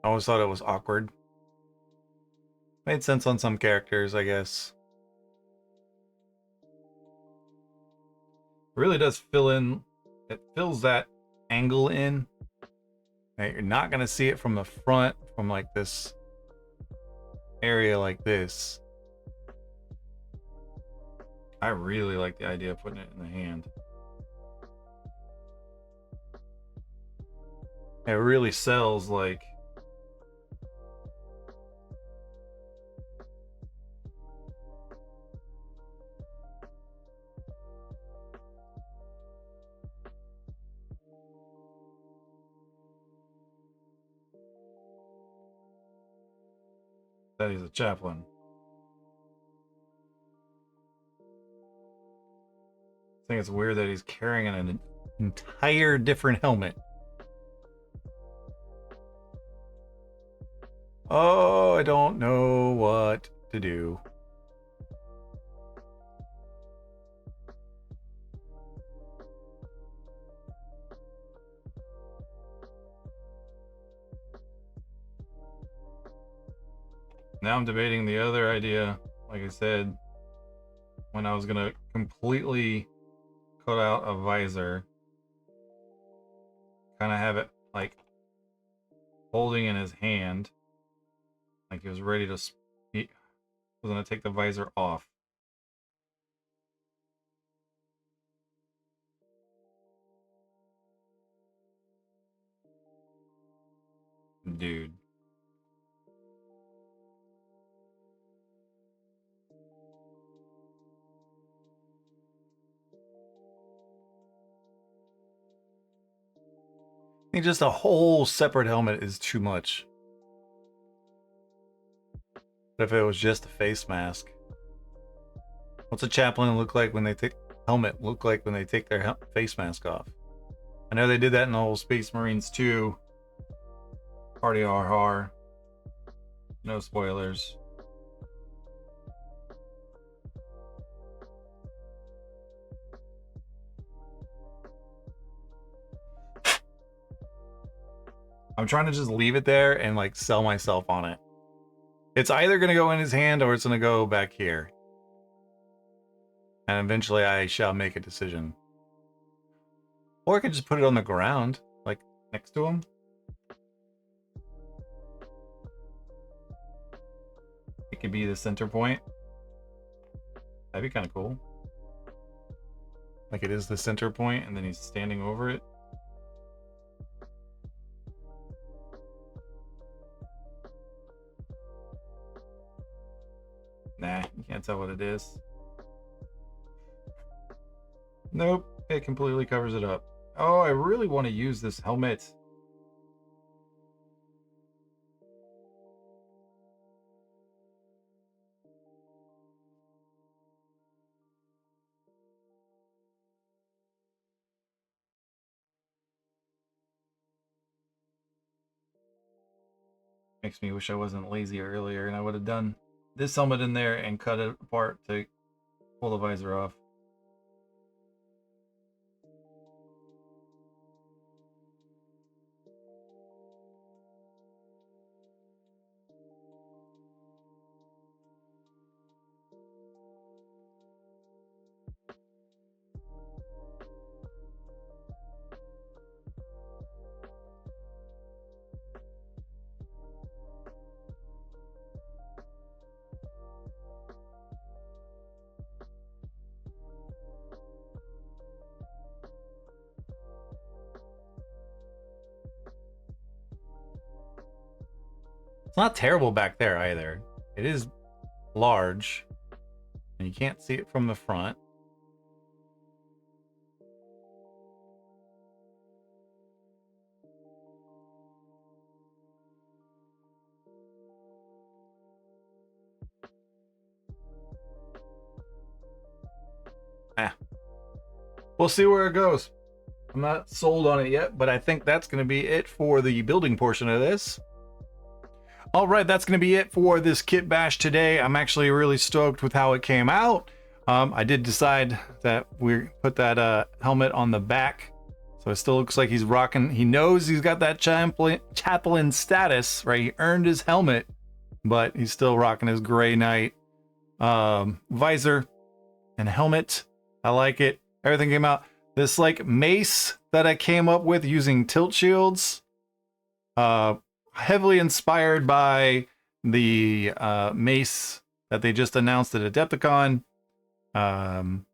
Speaker 2: I always thought it was awkward. Made sense on some characters, I guess. It really does fill in. It fills that angle in. Right, you're not gonna see it from the front, from like this area like this. I really like the idea of putting it in the hand. It really sells like that he's a chaplain. I think it's weird that he's carrying an entire different helmet. Oh, I don't know what to do. Now I'm debating the other idea, like I said, when I was gonna completely cut out a visor, kind of have it like holding in his hand, like he was ready to speak. I was gonna take the visor off. Dude. I think just a whole separate helmet is too much. But if it was just a face mask, what's a chaplain look like when they take helmet look like when they take their face mask off? I know they did that in the whole Space Marines 2 Party RR. No spoilers. I'm trying to just leave it there and like sell myself on it. It's either going to go in his hand or it's going to go back here. And eventually I shall make a decision. Or I could just put it on the ground, like next to him. It could be the center point. That'd be kind of cool. Like it is the center point and then he's standing over it. Nah, you can't tell what it is. Nope, it completely covers it up. Oh, I really want to use this helmet. Makes me wish I wasn't lazy earlier and I would have done this helmet in there and cut it apart to pull the visor off. It's not terrible back there either. It is large and you can't see it from the front. We'll see where it goes. I'm not sold on it yet, but I think that's going to be it for the building portion of this. All right, that's going to be it for this kit bash today. I'm actually really stoked with how it came out. I did decide that we put that helmet on the back So it still looks like he's rocking. He knows he's got that chaplain status, right? He earned his helmet, but he's still rocking his Grey Knight visor and helmet. I like it. Everything came out. This like mace that I came up with using tilt shields, heavily inspired by the mace that they just announced at Adepticon. And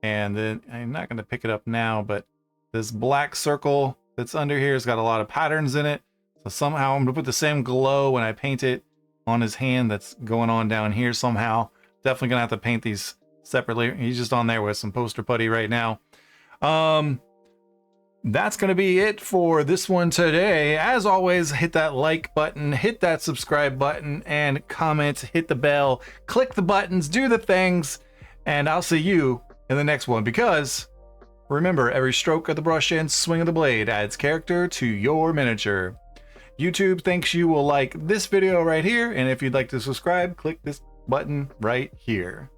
Speaker 2: then I'm not going to pick it up now, but this black circle that's under here has got a lot of patterns in it. So somehow I'm going to put the same glow when I paint it on his hand that's going on down here somehow. Definitely going to have to paint these separately. He's just on there with some poster putty right now. That's going to be it for this one today. As always, hit that like button, hit that subscribe button, and comment, hit the bell, click the buttons, do the things, and I'll see you in the next one, because remember, every stroke of the brush and swing of the blade adds character to your miniature. YouTube thinks you will like this video right here, and if you'd like to subscribe, click this button right here.